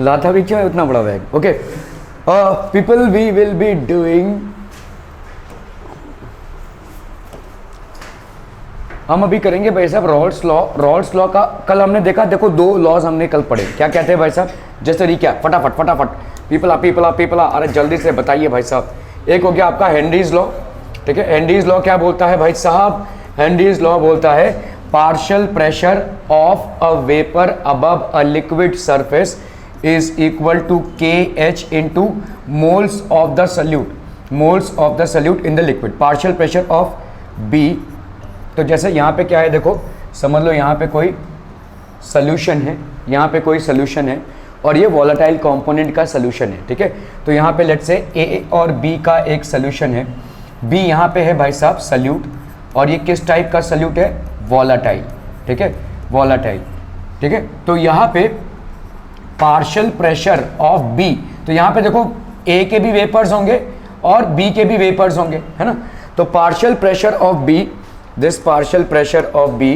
लाता भी क्यों है उतना बड़ा bag? Okay people, we will be doing, हम अभी करेंगे भाई साहब रॉल्स लॉ। रॉल्स लॉ का कल हमने देखा, देखो 2 लॉज हमने कल पढ़े, क्या कहते हैं भाई साहब? जस्ट रिकैप, फटाफट फटाफट, पीपला, अरे जल्दी से बताइए भाई साहब। एक हो गया आपका हेनरीज लॉ, ठीक है। हेनरीज लॉ क्या बोलता है भाई साहब? हेनरीज लॉ बोलता है partial pressure of a vapour above a liquid surface is equal to KH into moles of the solute, moles of the solute in the liquid. Partial pressure of B, तो जैसे यहाँ पे क्या है, देखो समझ लो यहाँ पे कोई सोल्यूशन है, यहाँ पे कोई सोल्यूशन है और ये वॉलेटाइल कंपोनेंट का सोल्यूशन है, ठीक है। तो यहाँ पे लेट्स से A और B का एक सोल्यूशन है, B यहाँ पे है भाई साहब सल्यूट, और ये किस टाइप का सल्यूट है? वॉलेटाइल, ठीक है, वॉलेटाइल, ठीक है। तो यहाँ पे पार्शियल प्रेशर ऑफ B, तो यहाँ पे देखो A के भी वेपर्स होंगे और B के भी वेपर्स होंगे, है ना। तो partial pressure of B, this partial pressure of B,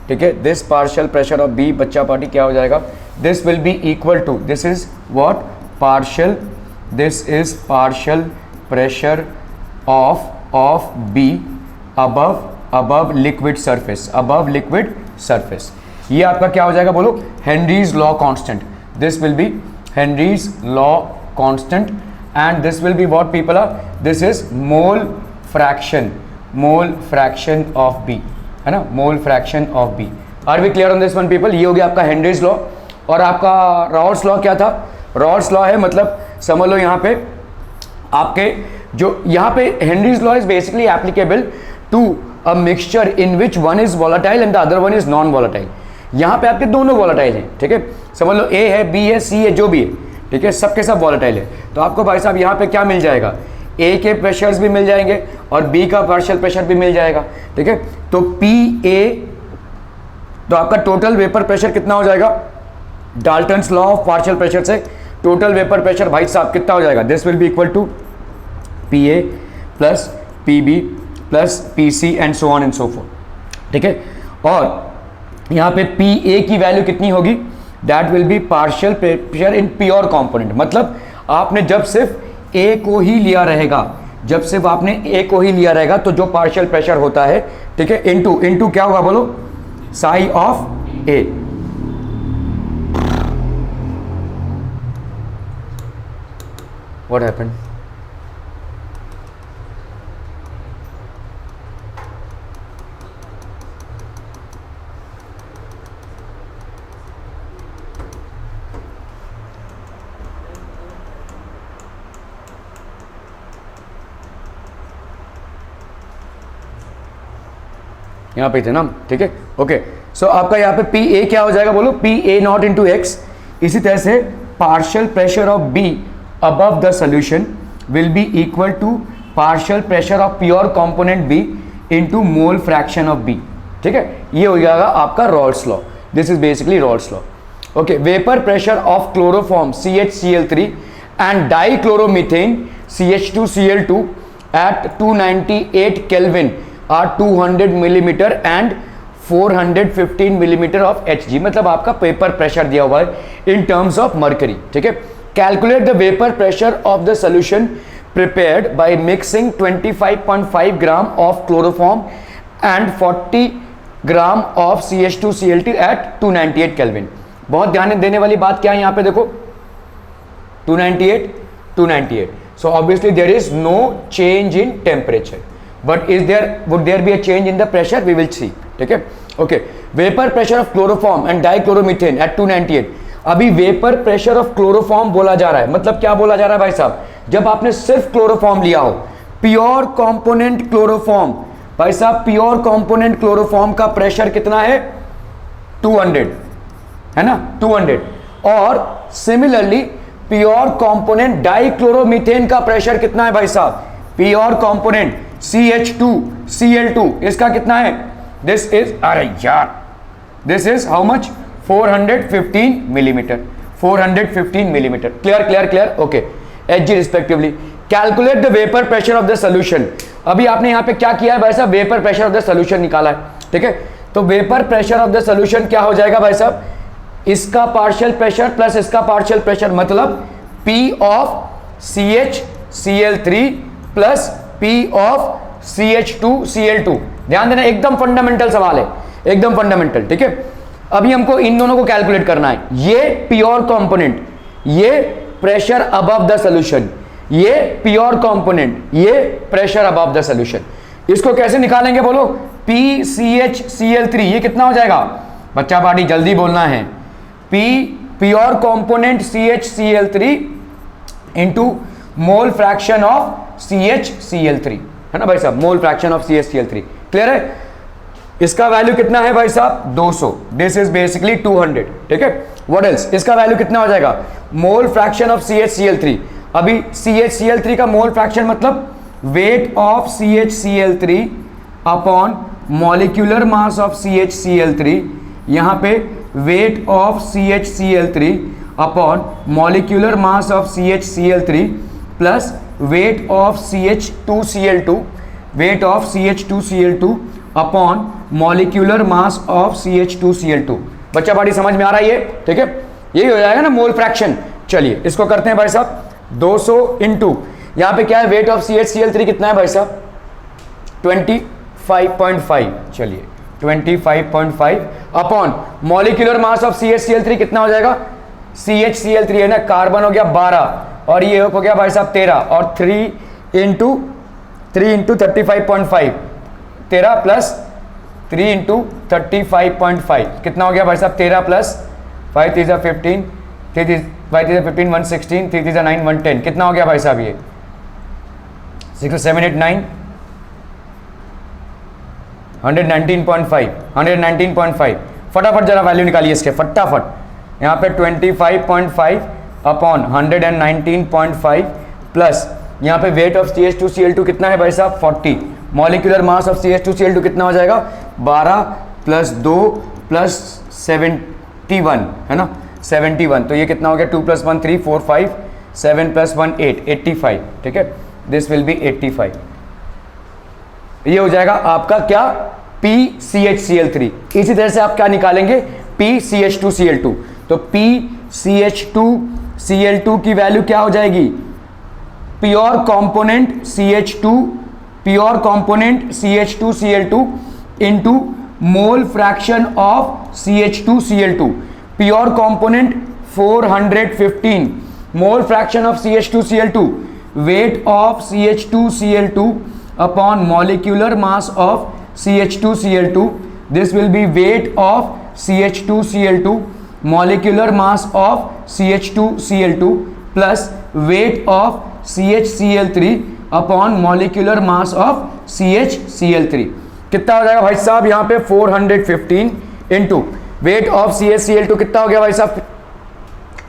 ठीक है, this partial pressure of B, बच्चा पार्टी क्या हो जाएगा? This will be equal to, this is what? Partial, this is partial pressure of B above liquid surface, above liquid surface. ये आपका क्या हो जाएगा बोलो? Henry's law constant. This will be Henry's law constant and this will be what people? This is mole fraction, mole fraction of B, है ना, mole fraction of B। Are we clear on this one people? ये हो गया आपका Henrys law. और आपका Raoult's law क्या था? रॉल्स लॉ है मतलब समझ लो यहाँ पे आपके जो यहाँ पे Henry's law is basically applicable to a mixture in which one is volatile and the other one is non volatile. यहाँ पे आपके दोनों वॉलेटाइल हैं, ठीक है। समझ लो A है, B है, C है, जो भी है, ठीक है, सबके सब वॉलेटाइल है। तो आपको भाई साहब यहाँ पे क्या मिल जाएगा? A के प्रेशर्स भी मिल जाएंगे और B का पार्शियल प्रेशर भी मिल जाएगा, ठीक है। तो PA, तो आपका टोटल वेपर प्रेशर कितना हो जाएगा? Dalton's law of partial pressure से टोटल वेपर प्रेशर भाई साहब कितना हो जाएगा? This will be equal to PA plus PB plus PC and so on and so forth, ठीक है। और यहाँ पे PA की वैल्यू कितनी होगी? That will B partial pressure in pure component, मतलब आपने जब सिर्फ A को ही लिया रहेगा, जब सिर्फ आपने A को ही लिया रहेगा तो जो पार्शियल प्रेशर होता है, ठीक है, इनटू क्या होगा बोलो? Sigh of A। What happened? यहाँ पे थे ना, ठीक है, ओके। सो आपका यहाँ पे PA क्या हो जाएगा बोलो? PA not into x. इसी तरह से partial pressure of B above the solution will be equal to partial pressure of pure component B into mole fraction of B, ठीक है। ये हो जाएगा आपका Raoult's law. This is basically Raoult's law, okay. Vapour pressure of chloroform CHCl3 and dichloromethane CH2Cl2 at 298 Kelvin are 200 millimetre and 415 millimetre of Hg, मतलब आपका paper pressure दिया हुआ है इन टर्म्स ऑफ मर्करी, ठीक है। Calculate the vapour pressure of the solution prepared by mixing 25.5 gram of chloroform and 40 gram of CH2Cl2 at 298 kelvin. बहुत ध्यान देने वाली बात क्या है यहाँ पे देखो, 298, so obviously there is no change in temperature, but would there be a change in the pressure? We will see, ठीक है, okay। Vapour pressure of chloroform and dichloromethane at 298। अभी वेपर प्रेशर ऑफ क्लोरोफॉर्म बोला जा रहा है, मतलब क्या बोला जा रहा है भाई साहब? जब आपने सिर्फ क्लोरोफॉर्म लिया हो, प्योर कंपोनेंट क्लोरोफॉर्म, भाई साहब प्योर कंपोनेंट क्लोरोफॉर्म का प्रेशर कितना है? 200, है ना, 200। और सिमिलरली प्योर कंपोनेंट डाइक्लोरोमीथेन का प्रेशर कितना है भाई साहब? प्योर कंपोनेंट CH2Cl2 इसका कितना है? दिस इज, अरे यार, this is how much? 415 millimetre, 415 millimetre. Clear, okay. Hg respectively. Calculate the vapour pressure of the solution. अभी आपने यहाँ पे क्या किया है भाई साहब? Vapour pressure of the solution निकाला है, ठीक है। तो vapour pressure of the solution क्या हो जाएगा भाई साहब? इसका पार्शियल प्रेशर प्लस इसका पार्शियल प्रेशर, मतलब P of CHCl3 plus P of CH2Cl2। ध्यान देना, एकदम फंडामेंटल सवाल है, एकदम फंडामेंटल, ठीक है। अभी हमको इन दोनों को कैलकुलेट करना है। ये प्योर कंपोनेंट, ये प्रेशर अबव द सॉल्यूशन, ये प्योर कंपोनेंट, ये प्रेशर अबव द सॉल्यूशन। इसको कैसे निकालेंगे बोलो? PCHCl3 ये कितना हो जाएगा बच्चा पार्टी, जल्दी बोलना है। P pure component CHCl3 into mole fraction of CHCl3, है ना भाई साहब, मोल फ्रैक्शन ऑफ CHCl3। क्लियर है? इसका वैल्यू कितना है भाई साहब? 200। दिस इज बेसिकली 200, ठीक है। What else? इसका वैल्यू कितना हो जाएगा? मोल फ्रैक्शन ऑफ CHCl3। अभी CHCl3 का मोल फ्रैक्शन मतलब weight of CHCl3 upon molecular mass of CHCl3। यहां पे weight of CHCl3 upon molecular mass of CHCl3 plus weight of CH2Cl2, weight of CH2Cl2 upon molecular mass of CH2Cl2। बच्चा party समझ में आ रहा है ये? ठीक है, यही हो जाएगा ना मोल फ्रैक्शन। चलिए इसको करते हैं भाई साहब, 200 इंटू यहां पे क्या है, वेट ऑफ CHCl3 कितना है भाई साहब? 25.5। चलिए 25.5 upon molecular mass of CHCl3 कितना हो जाएगा? CHCl3 है ना, कार्बन हो गया 12 और ये हो गया भाई साहब 13 और 3 इंटू 35.5, 13 प्लस 3 इंटू 35.5 कितना हो गया भाई साहब? 13 प्लस 5 3 15, 5 3 15 116, 3 3 9 110 कितना हो गया भाई साहब? ये 6 7 8 9 119.5 फटाफट जरा वैल्यू निकालिए इसके फटाफट। यहाँ पे 25.5 अपॉन 119.5 प्लस यहाँ पे वेट ऑफ CH2Cl2 कितना है भाई साहब? 40। मॉलिक्यूलर मास ऑफ CH2Cl2 कितना हो जाएगा? 12 प्लस 2 प्लस 71, है ना, 71। तो ये कितना हो गया? 2 + 1 3 4 5 7 + 1 8 85, ठीक है। This will B 85। ये हो जाएगा आपका क्या? PCHCl3। इसी तरह से आप क्या निकालेंगे? PCH2Cl2। तो PCH2Cl2 की वैल्यू क्या हो जाएगी? Pure component CH2Cl2 into mole fraction of CH2Cl2। Pure component 415, mole fraction of CH2Cl2, weight of CH2Cl2 upon molecular mass of CH2Cl2. This will be weight of CH2Cl2, molecular mass of CH2Cl2 plus weight of CHCl3 upon molecular mass of CHCl3। कितना हो जाएगा भाई साहब? यहाँ पे 415 into weight of CHCl2 कितना हो गया भाई साहब?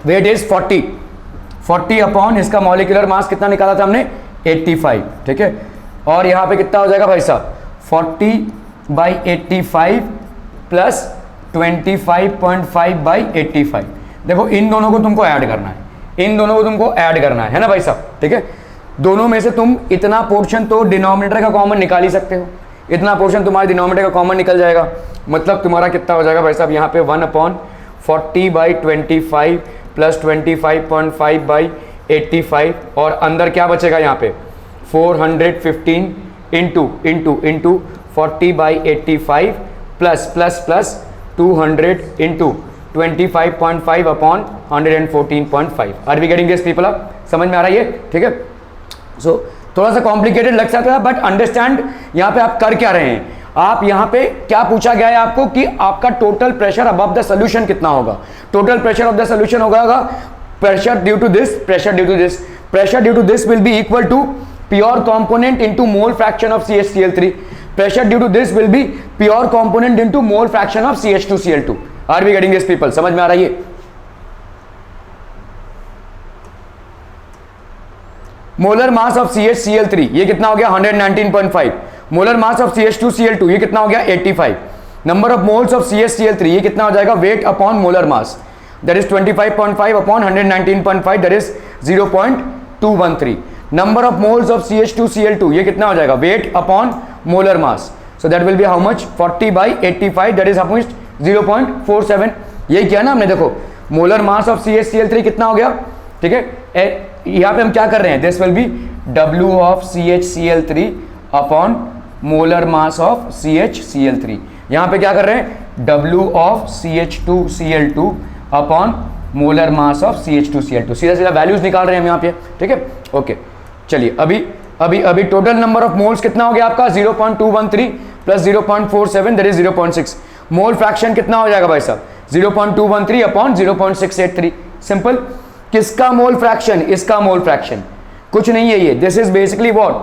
वेट इज 40 अपॉन इसका मॉलिक्यूलर मास कितना निकाला था हमने? 85, ठीक है। और यहाँ पे कितना हो जाएगा भाई साहब? 40/85 प्लस 25.5/85। देखो इन दोनों को तुमको ऐड करना है, इन दोनों को तुमको ऐड करना है ना भाई साहब, ठीक है। दोनों में से तुम इतना पोर्शन तो डिनोमिनेटर का कॉमन निकाल ही सकते हो, इतना पोर्शन तुम्हारे डिनोमिनेटर का कॉमन निकल जाएगा। मतलब तुम्हारा कितना हो जाएगा भाई साहब? यहाँ पे 1/40/25 प्लस 25.5/85 और अंदर क्या बचेगा यहाँ पे? 415 into 40/85 plus 200 into 25.5 upon 114.5। Are we getting this people? आप समझ में आ रहा है ये? ठीक है। सो थोड़ा सा कॉम्प्लिकेटेड लग सकता है बट अंडरस्टैंड यहाँ पे आप कर क्या रहे हैं। आप यहाँ पे क्या पूछा गया है आपको कि आपका total pressure above the solution कितना होगा? Total pressure of the solution होगा pressure due to this, pressure due to this will be equal to pure component into mole fraction of CHCl3। Pressure due to this will be pure component into mole fraction of CH2Cl2। Are we getting this people? समझ में आ रही है? Molar mass of CHCl3 ये कितना हो गया? 119.5। Molar mass of CH2Cl2 ये कितना हो गया? 85। Number of moles of CHCl3 ये कितना हो जाएगा? Weight upon molar mass, that is 25.5 upon 119.5, that is 0.213। Number of moles of CH2Cl2 ये कितना हो जाएगा? Weight upon molar mass, so that will B how much? 40/85, that is how much? 0.47 यही किया ना हमने, देखो मोलर मास ऑफ CHCl3 कितना हो गया, ठीक है। यहाँ पे हम क्या कर रहे हैं, this will B W of CHCl3 upon molar mass of CHCl3। यहाँ पे क्या कर रहे हैं, W of CH2Cl2 upon molar mass of CH2Cl2, सीधा सीधा वैल्यूज निकाल रहे हैं हम यहाँ पे, ठीक है। ओके चलिए अभी टोटल नंबर ऑफ मोल्स कितना हो गया आपका 0.213 plus 0.47 that is 0.6। Mole fraction कितना हो जाएगा भाई साहब, 0.213 अपॉन 0.683। सिंपल। किसका मोल फ्रैक्शन, इसका मोल फ्रैक्शन, कुछ नहीं है ये, this is basically what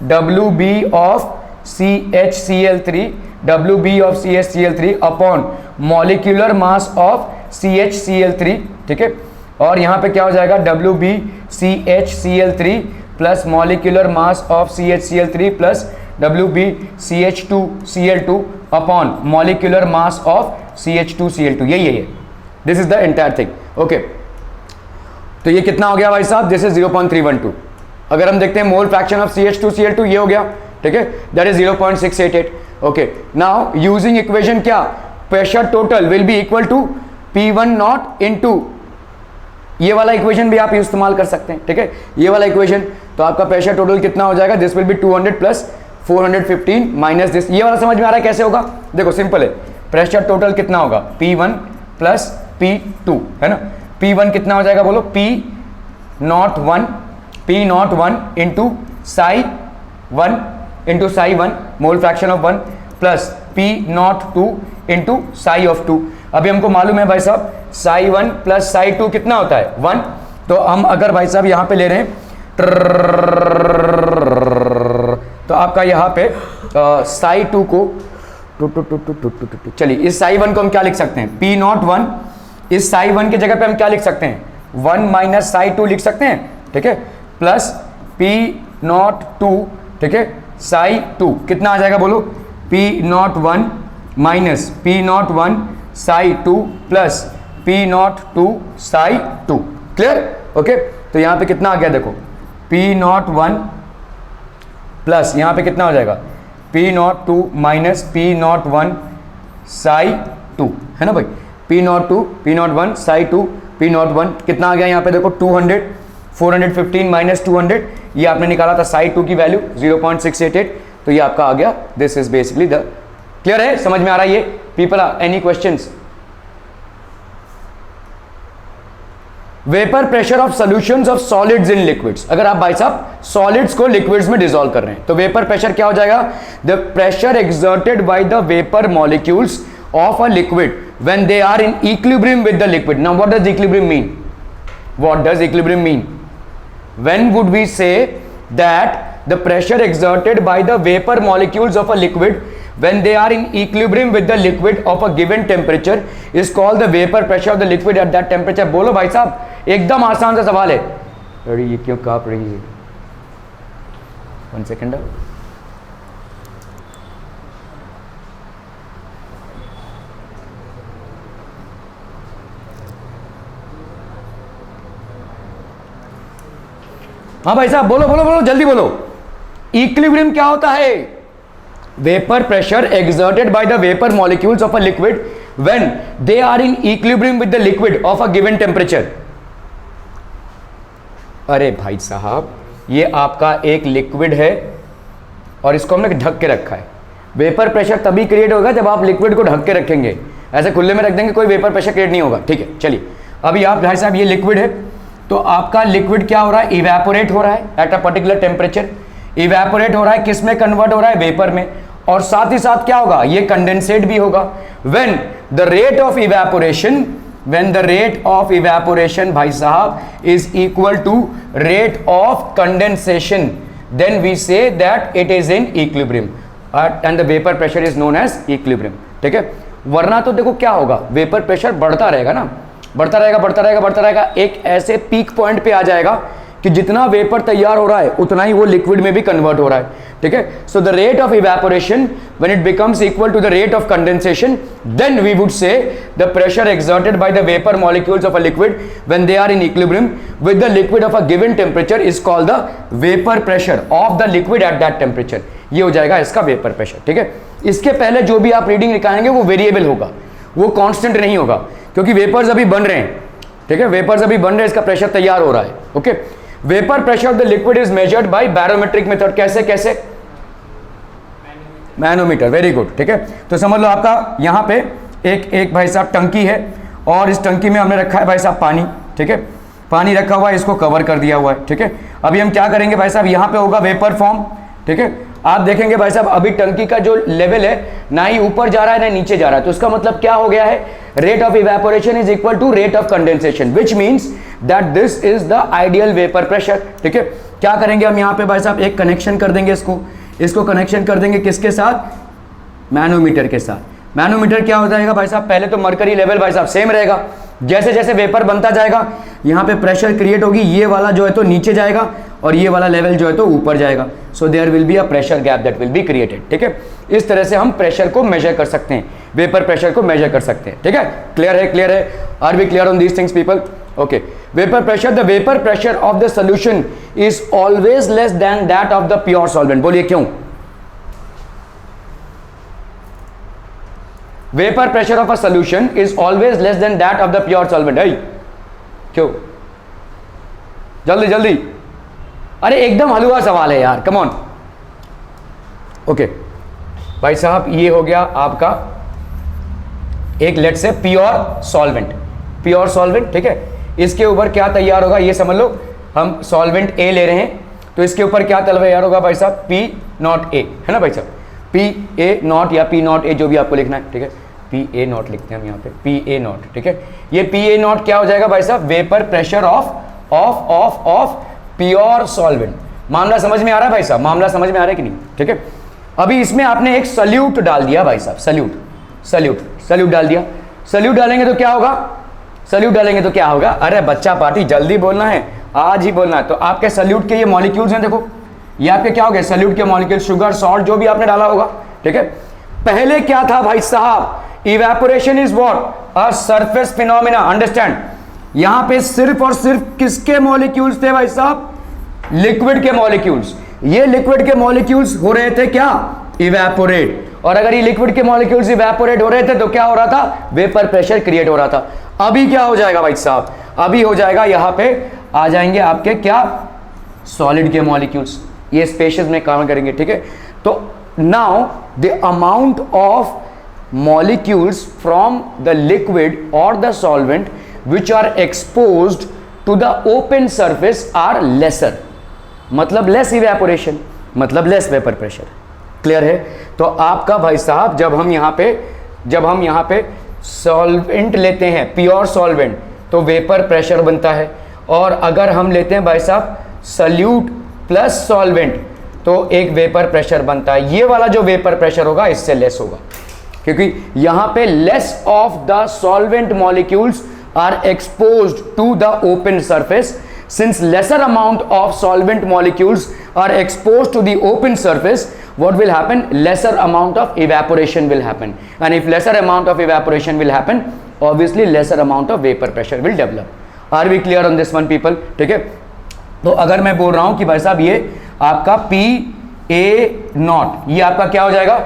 WB of CHCl3, WB of CHCl3 upon molecular mass of CHCl3, ठीक है। और यहां पे क्या हो जाएगा, WB CHCl3 plus molecular mass of CHCl3 plus WB CH2Cl2 upon molecular mass of CH2Cl2, यही है ये, this is the entire thing. Okay तो ये कितना हो गया भाई साहब, दिस इज 0.312। अगर हम देखते हैं मोल फ्रैक्शन ऑफ CH2Cl2 ये हो गया, ठीक है, that is 0.688। Okay now using equation क्या, pressure total will be equal to P1 not into, ये वाला इक्वेशन भी आप इस्तेमाल कर सकते हैं, ठीक है, ये वाला इक्वेशन। तो आपका प्रेशर टोटल कितना हो जाएगा, this will B 200 plus 415 minus this. ये वाला समझ में आ रहा है कैसे होगा, देखो सिंपल है, प्रेशर टोटल कितना होगा P1 प्लस P2, है ना। P1 कितना हो जाएगा बोलो, P01 into Sai 1 mole fraction of 1 plus P02 into psi of 2। अभी हमको मालूम है भाई साहब साई 1 प्लस साई 2 कितना होता है 1। तो हम अगर भाई साहब यहां पे ले रहे हैं तो आपका यहां पे साई 2 को चलिए इस साई 1 को हम क्या लिख सकते हैं, P01, इस साई 1 की जगह पे हम क्या लिख सकते हैं, 1 माइनस साई 2 लिख सकते हैं, ठीक है, प्लस P02, ठीक है, साई 2 कितना आ जाएगा बोलो, P01 minus P01 Sai 2 plus P02 Sai 2। Clear. Okay तो यहां पे कितना आ गया देखो, P01 प्लस यहां पे कितना हो जाएगा, P02 माइनस P01 साई 2, है ना भाई, P01 साई 2, P01 कितना आ गया यहाँ पे देखो 200, 415 माइनस 200, ये आपने निकाला था साई 2 की वैल्यू 0.688, तो ये आपका आ गया, this is basically the. Clear है, समझ में आ रहा है ये people, any questions. Vapour pressure of solutions of solids in liquids, अगर आप भाई साहब सॉलिड्स को लिक्विड्स में डिसॉल्व कर रहे हैं तो वेपर प्रेशर क्या हो जाएगा, the pressure exerted by the vapour molecules of a liquid when they are in equilibrium with the liquid. Now what does equilibrium mean, what does equilibrium mean, when would we say that the pressure exerted by the vapor molecules of a liquid when they are in equilibrium with the liquid of a given temperature is called the vapor pressure of the liquid at that temperature। बोलो भाई साहब, एकदम आसान सा सवाल है। अरे ये क्यों कांप रही है, 1 सेकेंड। हाँ भाई साहब बोलो बोलो बोलो जल्दी बोलो, इक्विलिब्रियम क्या होता है, vapour pressure exerted by the vapour molecules of a liquid when they are in equilibrium with the liquid of a given temperature. अरे भाई साहब ये आपका एक लिक्विड है और इसको हमने ढक के रखा है, वेपर प्रेशर तभी क्रिएट होगा जब आप लिक्विड को ढक के रखेंगे, ऐसे खुले में रख देंगे कोई वेपर प्रेशर क्रिएट नहीं होगा, ठीक है। चलिए अभी आप भाई साहब ये लिक्विड है, तो आपका लिक्विड क्या हो रहा है, इवेपोरेट हो रहा है at a particular temperature, evaporate हो रहा है, किस में कन्वर्ट हो रहा है, वेपर में, और साथ ही साथ क्या होगा, ये कंडेंसेट भी होगा। When the rate of evaporation, when the rate of evaporation भाई साहब is equal to rate of condensation, then we say that it is in equilibrium and the vapour pressure is known as equilibrium, ठीक है। वरना तो देखो क्या होगा, vapour pressure बढ़ता रहेगा ना, बढ़ता रहेगा बढ़ता रहेगा बढ़ता रहेगा, एक ऐसे पीक पॉइंट पे आ जाएगा कि जितना वेपर तैयार हो रहा है उतना ही वो लिक्विड में भी कन्वर्ट हो रहा है, ठीक है। So the rate of evaporation when it becomes equal to the rate of condensation, then we would say the pressure exerted by the vapour molecules of a liquid when they are in equilibrium with the liquid of a given temperature is called the vapour pressure of the liquid at that temperature. ये हो जाएगा इसका vapour pressure, ठीक है। इसके पहले जो भी आप रीडिंग निकालेंगे वो वेरिएबल होगा, वो कांस्टेंट नहीं होगा, क्योंकि वेपर्स अभी बन रहे हैं, ठीक है, वेपर्स अभी बन रहे हैं, इसका प्रेशर तैयार हो रहा है। Okay, vapour pressure of the liquid is measured by barometric method. कैसे कैसे? मैनोमीटर। वेरी गुड, ठीक है। तो समझ लो आपका यहाँ पे एक भाई साहब टंकी है और इस टंकी में हमने रखा है भाई साहब पानी, ठीक है, पानी रखा हुआ है, इसको कवर कर दिया हुआ है, ठीक है। अभी हम क्या करेंगे भाई साहब, यहाँ पे होगा वेपर फॉर्म, ठीक है। आप देखेंगे भाई साहब अभी टंकी का जो लेवल है ना ही ऊपर जा रहा है ना नीचे जा रहा है, तो इसका मतलब क्या हो गया है, rate of evaporation is equal to rate of condensation, which means that this is the ideal vapour pressure, ठीक है। क्या करेंगे हम यहाँ पे भाई साहब, एक कनेक्शन कर देंगे, इसको कनेक्शन कर देंगे किसके साथ, मैनोमीटर के साथ। मैनोमीटर क्या हो जाएगा भाई साहब, पहले तो मरकरी लेवल भाई साहब सेम रहेगा, जैसे जैसे वेपर बनता जाएगा यहाँ पे प्रेशर क्रिएट होगी, ये वाला जो है तो नीचे जाएगा और ये वाला लेवल जो है तो ऊपर जाएगा, so there will be a pressure gap that will be created, ठीक है। इस तरह से हम प्रेशर को मेजर कर सकते हैं, वेपर प्रेशर को मेजर कर सकते हैं, ठीक है। क्लियर है, क्लियर है, are we clear on these things people? Okay, vapour pressure, the vapour pressure of the solution is always less than that of the pure solvent. बोलिए क्यों? Vapour pressure of a solution is always less than that of the pure solvent. है क्यों? जल्दी जल्दी, अरे एकदम हलवा सवाल है यार, कम ऑन। ओके भाई साहब, ये हो गया आपका एक लेट से प्योर सॉल्वेंट, प्योर सॉल्वेंट, ठीक है। इसके ऊपर क्या तैयार होगा ये समझ लो, हम सॉल्वेंट ए ले रहे हैं तो इसके ऊपर क्या तैयार होगा भाई साहब, पी नॉट ए, है ना भाई साहब, पी ए नॉट या पी नॉट ए जो भी आपको लिखना है, ठीक है। पी ए नॉट लिखते हैं हम यहाँ पे, पी ए नॉट, ठीक है। ये पी ए नॉट क्या हो जाएगा भाई साहब, vapour pressure of pure solvent. मामला समझ में आ रहा है भाई साहब, मामला समझ में आ रहा है कि नहीं, ठीक है। अभी इसमें आपने एक सल्यूट डाल दिया भाई साहब, सल्यूट डाल दिया। सल्यूट डालेंगे तो क्या होगा, सल्यूट डालेंगे तो क्या होगा, अरे बच्चा पार्टी जल्दी बोलना है, आज ही बोलना है। तो आपके सल्यूट के ये मॉलिक्यूल्स हैं, देखो ये आपके क्या हो गए, सल्यूट के मॉलिक्यूल, शुगर, सॉल्ट जो भी आपने डाला होगा, ठीक है। पहले क्या था भाई साहब, evaporation is what, a surface phenomena, understand. यहां पे सिर्फ और सिर्फ किसके मॉलिक्यूल्स थे भाई साहब, लिक्विड के मॉलिक्यूल्स। ये लिक्विड के मॉलिक्यूल्स हो रहे थे क्या, इवेपोरेट, और अगर ये लिक्विड के मॉलिक्यूल्स इवेपोरेट हो रहे थे तो क्या हो रहा था, वेपर प्रेशर क्रिएट हो रहा था। अभी क्या हो जाएगा भाई साहब, अभी हो जाएगा, यहां पे आ जाएंगे आपके क्या, सॉलिड के मॉलिक्यूल्स, ये स्पेशेस में काम करेंगे, ठीक है। तो now the amount of molecules from the liquid or the solvent which are exposed to the open surface are lesser, मतलब less evaporation, मतलब less vapor pressure। क्लियर है? तो आपका भाई साहब जब हम यहाँ पे सॉल्वेंट लेते हैं, प्योर सॉल्वेंट, तो वेपर प्रेशर बनता है, और अगर हम लेते हैं भाई साहब सल्यूट प्लस सॉल्वेंट तो एक वेपर प्रेशर बनता है। ये वाला जो वेपर प्रेशर होगा इससे लेस होगा, क्योंकि यहां पे less of the solvent molecules are exposed to the open surface. Since lesser amount of solvent molecules are exposed to the open surface, what will happen, lesser amount of evaporation will happen, and if lesser amount of evaporation will happen, obviously lesser amount of vapor pressure will develop। Are we clear on this one people? ठीक है। तो अगर मैं बोल रहा हूं कि भाई साहब ये आपका पी ए नॉट, ये आपका क्या हो जाएगा,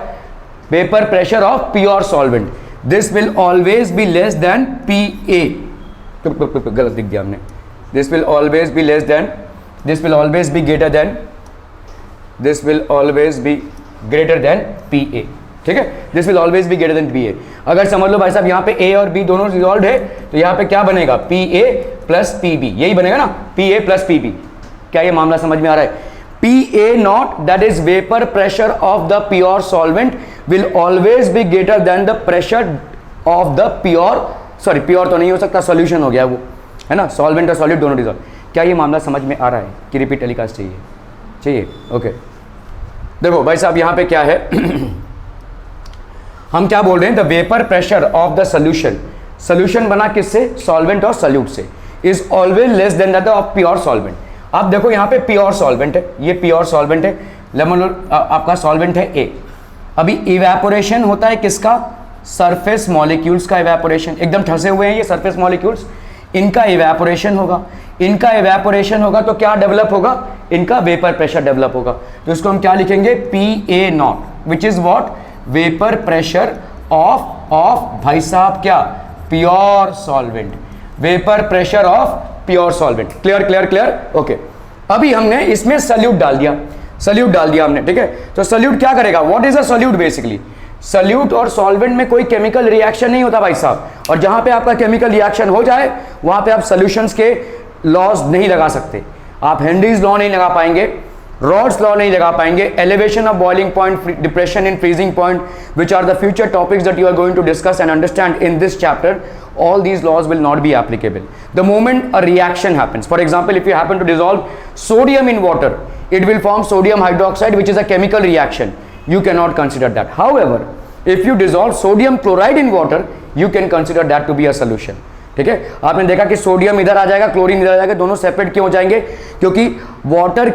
vapour pressure of pure solvent, this will always be less than P A, गलत लिख दिया हमने, this will always be less than, this will always be greater then, this will always be greater then P A, ठीक है। This will always be greater then P A. अगर समझ लो भाई साहब यहाँ पे ए और बी दोनों रिजॉल्व है तो यहाँ पे क्या बनेगा, P A plus P B, यही बनेगा ना, P A plus P B. क्या ये मामला समझ में आ रहा है? P A not, that is vapour pressure of the pure solvent, will always be greater than the pressure of the pure, sorry pure तो नहीं हो सकता, सॉल्यूशन हो गया वो, है ना, सॉल्वेंट और सॉलिड दोनों डिजॉल्व। क्या ये मामला समझ में आ रहा है कि रिपीट टेलीकास्ट चाहिए? ओके। देखो भाई साहब यहाँ पे क्या है हम क्या बोल रहे हैं, the vapour pressure of the solution, solution बना किससे, सॉल्वेंट और सॉल्यूट से, is always less than that of pure solvent. आप देखो यहाँ पे प्योर सॉल्वेंट है, ये प्योर सॉल्वेंट है, लेमन आपका सॉल्वेंट है ए। अभी इवेपोरेशन होता है किसका, सरफेस मॉलिक्यूल्स का इवेपोरेशन, एकदम ठसे हुए हैं ये सरफेस मॉलिक्यूल्स, इनका इवेपोरेशन होगा, इनका इवेपोरेशन होगा तो क्या डेवलप होगा, इनका वेपर प्रेशर डेवलप होगा। तो इसको हम क्या लिखेंगे, P A not, which is what, vapour pressure of भाई साहब क्या, pure solvent, vapour pressure of pure solvent. Clear clear clear, okay. अभी हमने इसमें सल्यूट डाल दिया, सल्यूट डाल दिया हमने, ठीक है। तो सल्यूट क्या करेगा, what is a solute basically? Solute और सॉल्वेंट में कोई केमिकल रिएक्शन नहीं होता भाई साहब, और जहां पे आपका केमिकल रिएक्शन हो जाए वहां पे आप सॉल्यूशंस के लॉज नहीं लगा सकते। आप हेनरीज लॉ नहीं लगा पाएंगे, रॉड्स लॉ नहीं लगा पाएंगे, elevation of boiling point, depression in freezing point, which are the future topics that you are going to discuss and understand in this chapter. All these laws will not be applicable. The moment a reaction happens, for example, if you happen to dissolve sodium in water, it will form sodium hydroxide, which is a chemical reaction. You cannot consider that. However, if you dissolve sodium chloride in water, you can consider that to be a solution. ठीक है, आपने देखा कि sodium इधर आ जाएगा, chlorine इधर आ जाएगा, दोनों सेपरेट क्यों हो जाएंगे? क्योंकि वाटर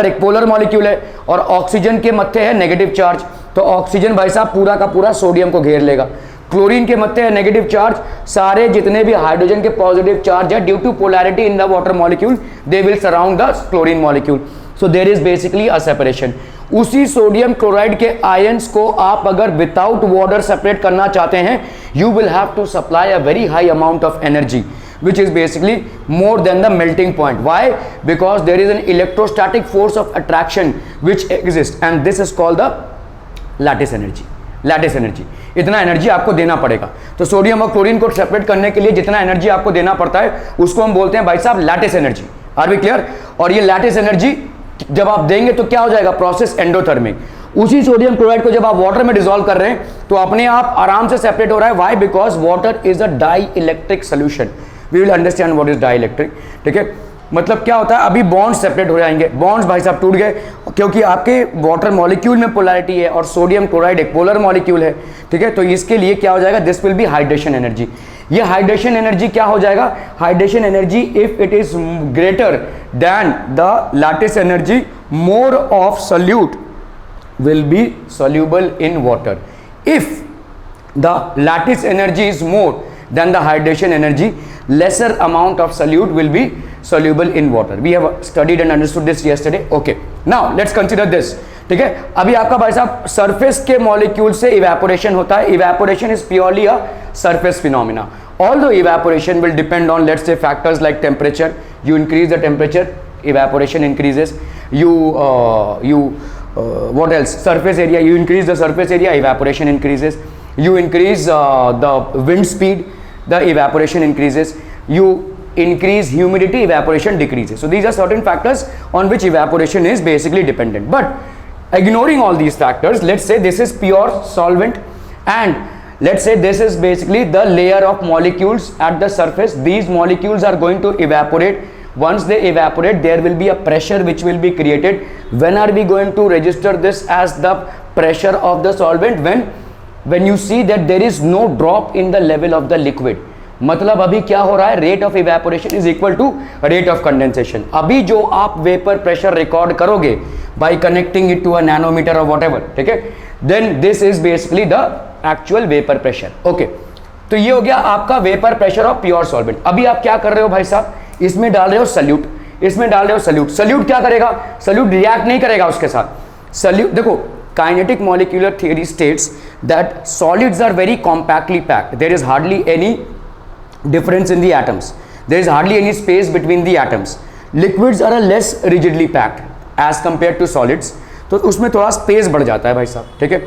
एक पोलर मॉलिक्यूल है और ऑक्सीजन के मत्थे है नेगेटिव चार्ज, तो ऑक्सीजन भाई साहब पूरा का पूरा सोडियम को घेर लेगा। क्लोरीन के मत्थे है नेगेटिव चार्ज, सारे जितने भी हाइड्रोजन के पॉजिटिव चार्ज है due to polarity in the water molecule they will surround the chlorine molecule, so there is basically a separation. उसी सोडियम क्लोराइड के आयंस को आप अगर विदाउट वाटर सेपरेट करना चाहते हैं, you will have to supply a very high amount of energy which is basically more than the melting point. Why? Because there is an electrostatic force of attraction which exists and this is called the lattice energy. Lattice energy, इतना energy आपको देना पड़ेगा। तो sodium और chlorine को separate करने के लिए जितना एनर्जी आपको देना पड़ता है उसको हम बोलते हैं भाई साहब lattice energy. Are we clear? और ये लैटिस एनर्जी जब आप देंगे तो क्या हो जाएगा? Process endothermic. उसी सोडियम क्लोराइड को जब आप वाटर में डिसॉल्व कर रहे हैं तो अपने आप आराम से सेपरेट हो रहा है। Why? Because water is a dielectric solution. We will understand what is dielectric. ठीक है, मतलब क्या होता है, अभी बॉन्ड्स सेपरेट हो जाएंगे, बॉन्ड्स भाई साहब टूट गए क्योंकि आपके वाटर मॉलिक्यूल में पोलैरिटी है और सोडियम क्लोराइड एक पोलर मॉलिक्यूल है। ठीक है, तो इसके लिए क्या हो जाएगा? This will B hydration energy. ये हाइड्रेशन एनर्जी क्या हो जाएगा? Hydration energy if it is greater than the lattice energy, more of solute will be soluble in water. If the lattice energy is more than the hydration energy, lesser amount of solute will be soluble in water. We have studied and understood this yesterday. Okay, now let's consider this. ठीक है, अभी आपका भाई साहब surface के molecule से evaporation होता है। Evaporation is purely a surface phenomena. Although evaporation will depend on, let's say, factors like temperature. You increase the temperature, evaporation increases. What else? Surface area. You increase the surface area, evaporation increases. You increase the wind speed, the evaporation increases. You increase humidity, evaporation decreases. So these are certain factors on which evaporation is basically dependent. But ignoring all these factors, let's say this is pure solvent and let's say this is basically the layer of molecules at the surface. These molecules are going to evaporate. Once they evaporate, there will be a pressure which will be created. When are we going to register this as the pressure of the solvent? When you see that there is no drop in the level of the liquid. मतलब अभी क्या हो रहा है? Rate of evaporation is equal to rate of condensation. अभी जो आप vapour pressure record करोगे by connecting it to a nanometer और वॉट एवर, ठीक है, then this is basically the actual vapour pressure. Okay, तो ये हो गया आपका vapour pressure of pure solvent. अभी आप क्या कर रहे हो भाई साहब? इसमें डाल रहे हो सल्यूट, इसमें डाल रहे हो सल्यूट। सल्यूट क्या करेगा? सल्यूट रिएक्ट नहीं करेगा उसके साथ। सल्यूट देखो, kinetic molecular theory states that solids are very compactly packed, there is hardly any difference in the atoms, there is hardly any space between the atoms. Liquids are a less rigidly packed as compared to solids, तो उसमें थोड़ा space बढ़ जाता है भाई साहब। ठीक है,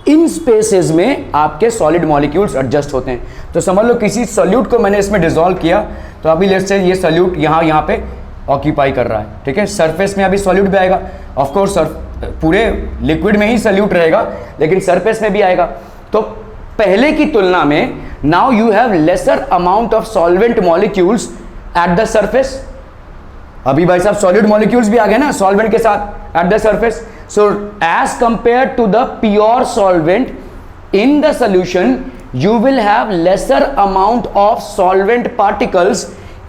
इन स्पेसेस में आपके सॉलिड मॉलिक्यूल्स एडजस्ट होते हैं। तो समझ लो किसी सॉल्यूट को मैंने इसमें डिसॉल्व किया, तो अभी लेट्स से ये सॉल्यूट यहाँ पे ऑक्यूपाई कर रहा है। ठीक है, सरफेस में अभी सॉल्यूट भी आएगा, ऑफकोर्स पूरे लिक्विड में ही सॉल्यूट रहेगा लेकिन सरफेस में भी आएगा। तो पहले की तुलना में now you have laser amount of solvent molecules eight the surface. अभी भाई साहब सॉलिड मॉलिक्यूल्स भी आ गए ना सॉल्वेंट के साथ at the surface. So as compare to the pure solvent in the solution you will have lesser amount of solvent particles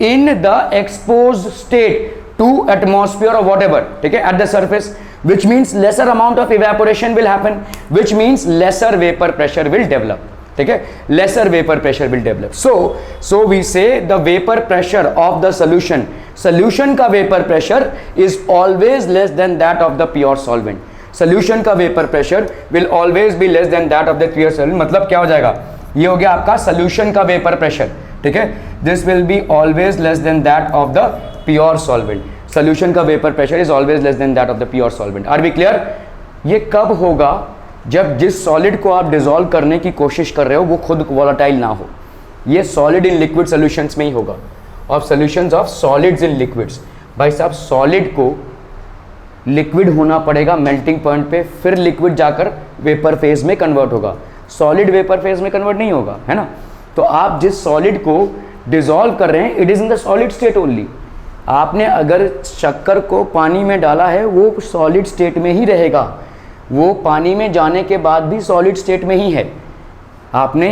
in the exposed state to atmosphere or whatever, ठीक है, at the surface, which means lesser amount of evaporation will happen, which means lesser vapor pressure will develop. ठीक है, lesser vapor pressure will develop. So we say the vapor pressure of the solution का vapor pressure is always less than that of the pure solvent. Solution का vapor pressure will always be less than that of the pure solvent. मतलब क्या हो जाएगा? ये हो गया आपका सोल्यूशन का वेपर प्रेशर, ठीक है। This will be always less than that of the pure solvent. Solution का vapour pressure is always less than that of the pure solvent. Are we clear? ये कब होगा? जब जिस सॉलिड को आप डिसॉल्व करने की कोशिश कर रहे हो वो खुद वॉलेटाइल ना हो। ये सॉलिड इन लिक्विड सॉल्यूशंस में ही होगा, और solutions of solids in liquids. भाई साहब सॉलिड को लिक्विड होना पड़ेगा मेल्टिंग पॉइंट पे, फिर लिक्विड जाकर वेपर फेज में कन्वर्ट होगा। सॉलिड वेपर फेज में कन्वर्ट नहीं होगा, है ना। तो आप जिस सॉलिड को डिसॉल्व कर रहे हैं it is in the solid state only. आपने अगर शक्कर को पानी में डाला है वो सॉलिड स्टेट में ही रहेगा, वो पानी में जाने के बाद भी सॉलिड स्टेट में ही है। आपने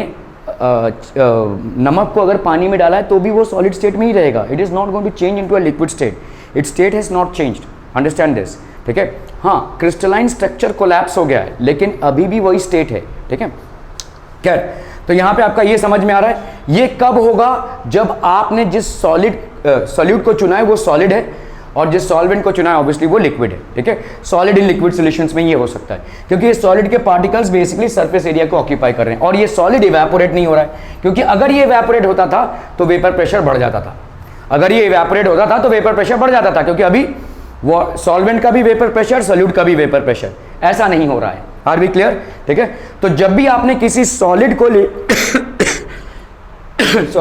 नमक को अगर पानी में डाला है तो भी वो सॉलिड स्टेट में ही रहेगा। It is not going to change into a liquid state, its state has not changed. Understand this, ठीक है। हाँ, क्रिस्टलाइन स्ट्रक्चर कोलैप्स हो गया है लेकिन अभी भी वही स्टेट है, ठीक है। क्या तो यहाँ पे आपका ये समझ में आ रहा है, ये कब होगा? जब आपने जिस सॉल्यूट को चुना है वो सॉलिड है और जिस सॉल्वेंट को चुना है ऑब्वियसली वो लिक्विड है, ठीक है। सॉलिड इन लिक्विड सॉल्यूशंस में ये हो सकता है क्योंकि ये सॉलिड के पार्टिकल्स बेसिकली सरफेस एरिया को ऑक्यूपाई कर रहे हैं और ये सॉलिड इवेपोरेट नहीं हो रहा है, क्योंकि अगर ये इवेपोरेट होता था तो वेपर प्रेशर बढ़ जाता था। अगर ये इवेपोरेट होता था तो वेपर प्रेशर बढ़ जाता था, क्योंकि अभी वो सॉल्वेंट का भी वेपर प्रेशर, सॉल्यूट का भी वेपर प्रेशर, ऐसा नहीं हो रहा है। Are we clear? ठीक है। तो जब भी आपने किसी सॉलिड को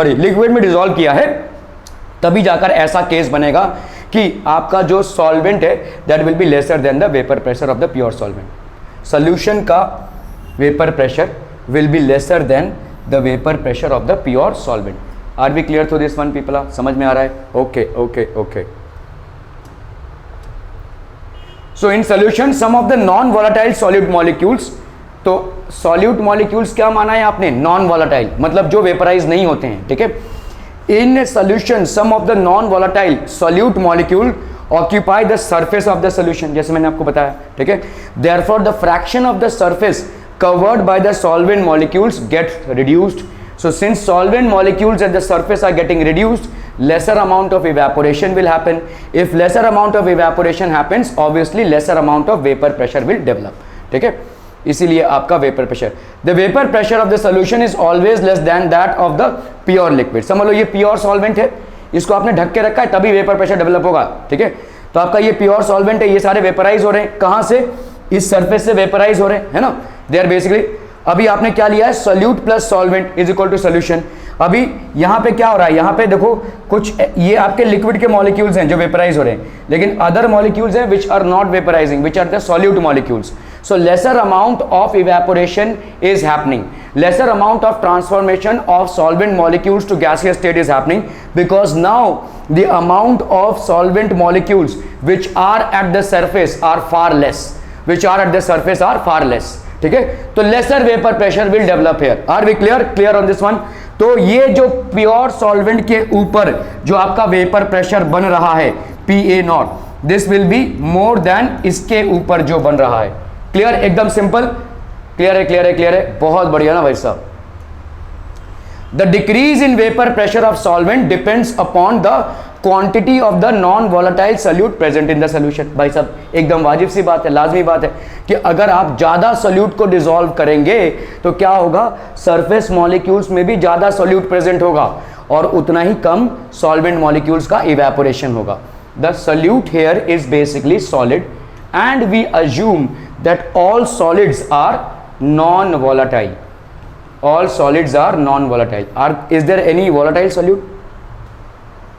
लिक्विड में डिसॉल्व किया है तभी जाकर ऐसा केस बनेगा कि आपका जो सॉल्वेंट है that will be lesser than the vapour pressure of the pure solvent. Solution का vapour pressure will be lesser than the vapour pressure of the pure solvent. Are we clear through this one people? समझ में आ रहा है? Okay okay okay. So in solution some of the non volatile solute molecules, तो solute molecules क्या माना है आपने? नॉन वॉलेटाइल, मतलब जो वेपराइज नहीं होते हैं, ठीक है। In solution, some of the non-volatile solute molecule occupy the surface of the solution, जैसे मैंने आपको बताया, ठीक है। Therefore, the fraction of the surface covered by the solvent molecules gets reduced. So, since solvent molecules at the surface are getting reduced, lesser amount of evaporation will happen. If lesser amount of evaporation happens, obviously lesser amount of vapor pressure will develop, ठीक है। इसीलिए आपका vapour pressure, the vapour pressure of the solution is always less than that of the pure liquid. समझ लो ये pure solvent है, इसको आपने ढक के रखा है तभी वेपर प्रेशर डेवलप होगा, ठीक है। तो आपका ये प्योर सॉल्वेंट है, ये सारे वेपराइज हो रहे हैं, कहां से? इस सरफेस से वेपराइज हो रहे हैं, है ना। दे आर बेसिकली, अभी आपने क्या लिया है? Solute plus solvent is equal to solution. अभी यहाँ पे क्या हो रहा है? यहाँ पे देखो कुछ ये आपके लिक्विड के मॉलिक्यूल्स हैं जो वेपराइज हो रहे हैं, लेकिन अदर मॉलिक्यूल्स हैं which are not vaporising, which are the solute molecules. So lesser amount of evaporation is happening, lesser amount of transformation of solvent molecules to gaseous state is happening, because now the amount of solvent molecules which are at the surface are far less, which are at the surface are far less, ठीक है। तो lesser vapor pressure will develop here. Are we clear on this one? तो ये जो pure solvent के ऊपर जो आपका वेपर प्रेशर बन रहा है PA0, this will B more then इसके ऊपर जो बन रहा है। क्लियर? एकदम सिंपल, क्लियर है, क्लियर है, क्लियर है, बहुत बढ़िया ना भाई साहब। The decrease in vapour pressure of solvent depends upon the quantity of the non volatile solute present in the solution. भाई साहब एकदम वाजिब सी बात है, लाजमी बात है कि अगर आप ज्यादा सॉल्यूट को डिसॉल्व करेंगे तो क्या होगा? सरफेस मॉलिक्यूल्स में भी ज्यादा सॉल्यूट प्रेजेंट होगा और उतना ही कम सॉल्वेंट मॉलिक्यूल्स का इवेपोरेशन होगा। The solute here is basically solid and we assume that all solids are non-volatile. All solids are non-volatile. Is there any volatile solute?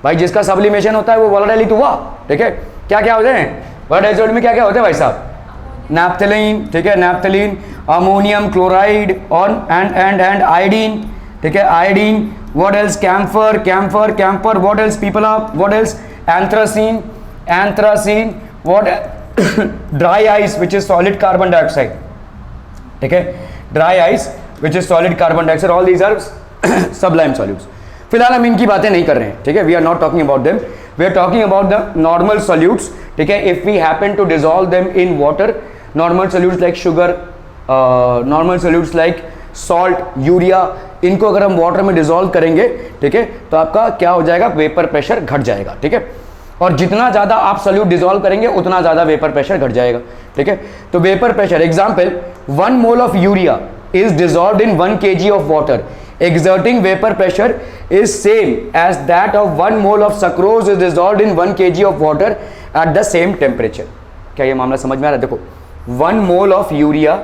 भाई जिसका सब्लिमेशन होता है वो volatile ही तो हुआ, ठीक है। क्या क्या होते हैं volatile solute में? क्या क्या होते हैं भाई साहब? नैप्थलीन, ठीक है, नैप्थलीन, अमोनियम क्लोराइड और एंड आयोडीन, ठीक है, iodine. what else? camphor, what else people are? what else? anthracene, what? Dry ice which is solid carbon dioxide, ठीक है, dry ice which is solid carbon dioxide, all these are sublime solutes. फिलहाल हम इनकी बातें नहीं कर रहे हैं, ठीक है। We are not talking about them, we are talking about the normal solutes, ठीक है। If we happen to dissolve them in water, normal solutes like sugar, normal solutes like salt, urea, इनको अगर हम वाटर में dissolve करेंगे, ठीक है, तो आपका क्या हो जाएगा? वेपर प्रेशर घट जाएगा, ठीक है। और जितना ज्यादा आप सॉल्यूट डिसॉल्व करेंगे उतना ज्यादा वेपर प्रेशर घट जाएगा, ठीक है। तो vapour pressure, example 1 mole of urea is dissolved in 1 kg of water. Exerting vapor pressure is same as that of 1 mole of sucrose is dissolved in 1 kg of water at the same temperature. क्या ये मामला समझ में आ रहा है? देखो 1 mole of urea,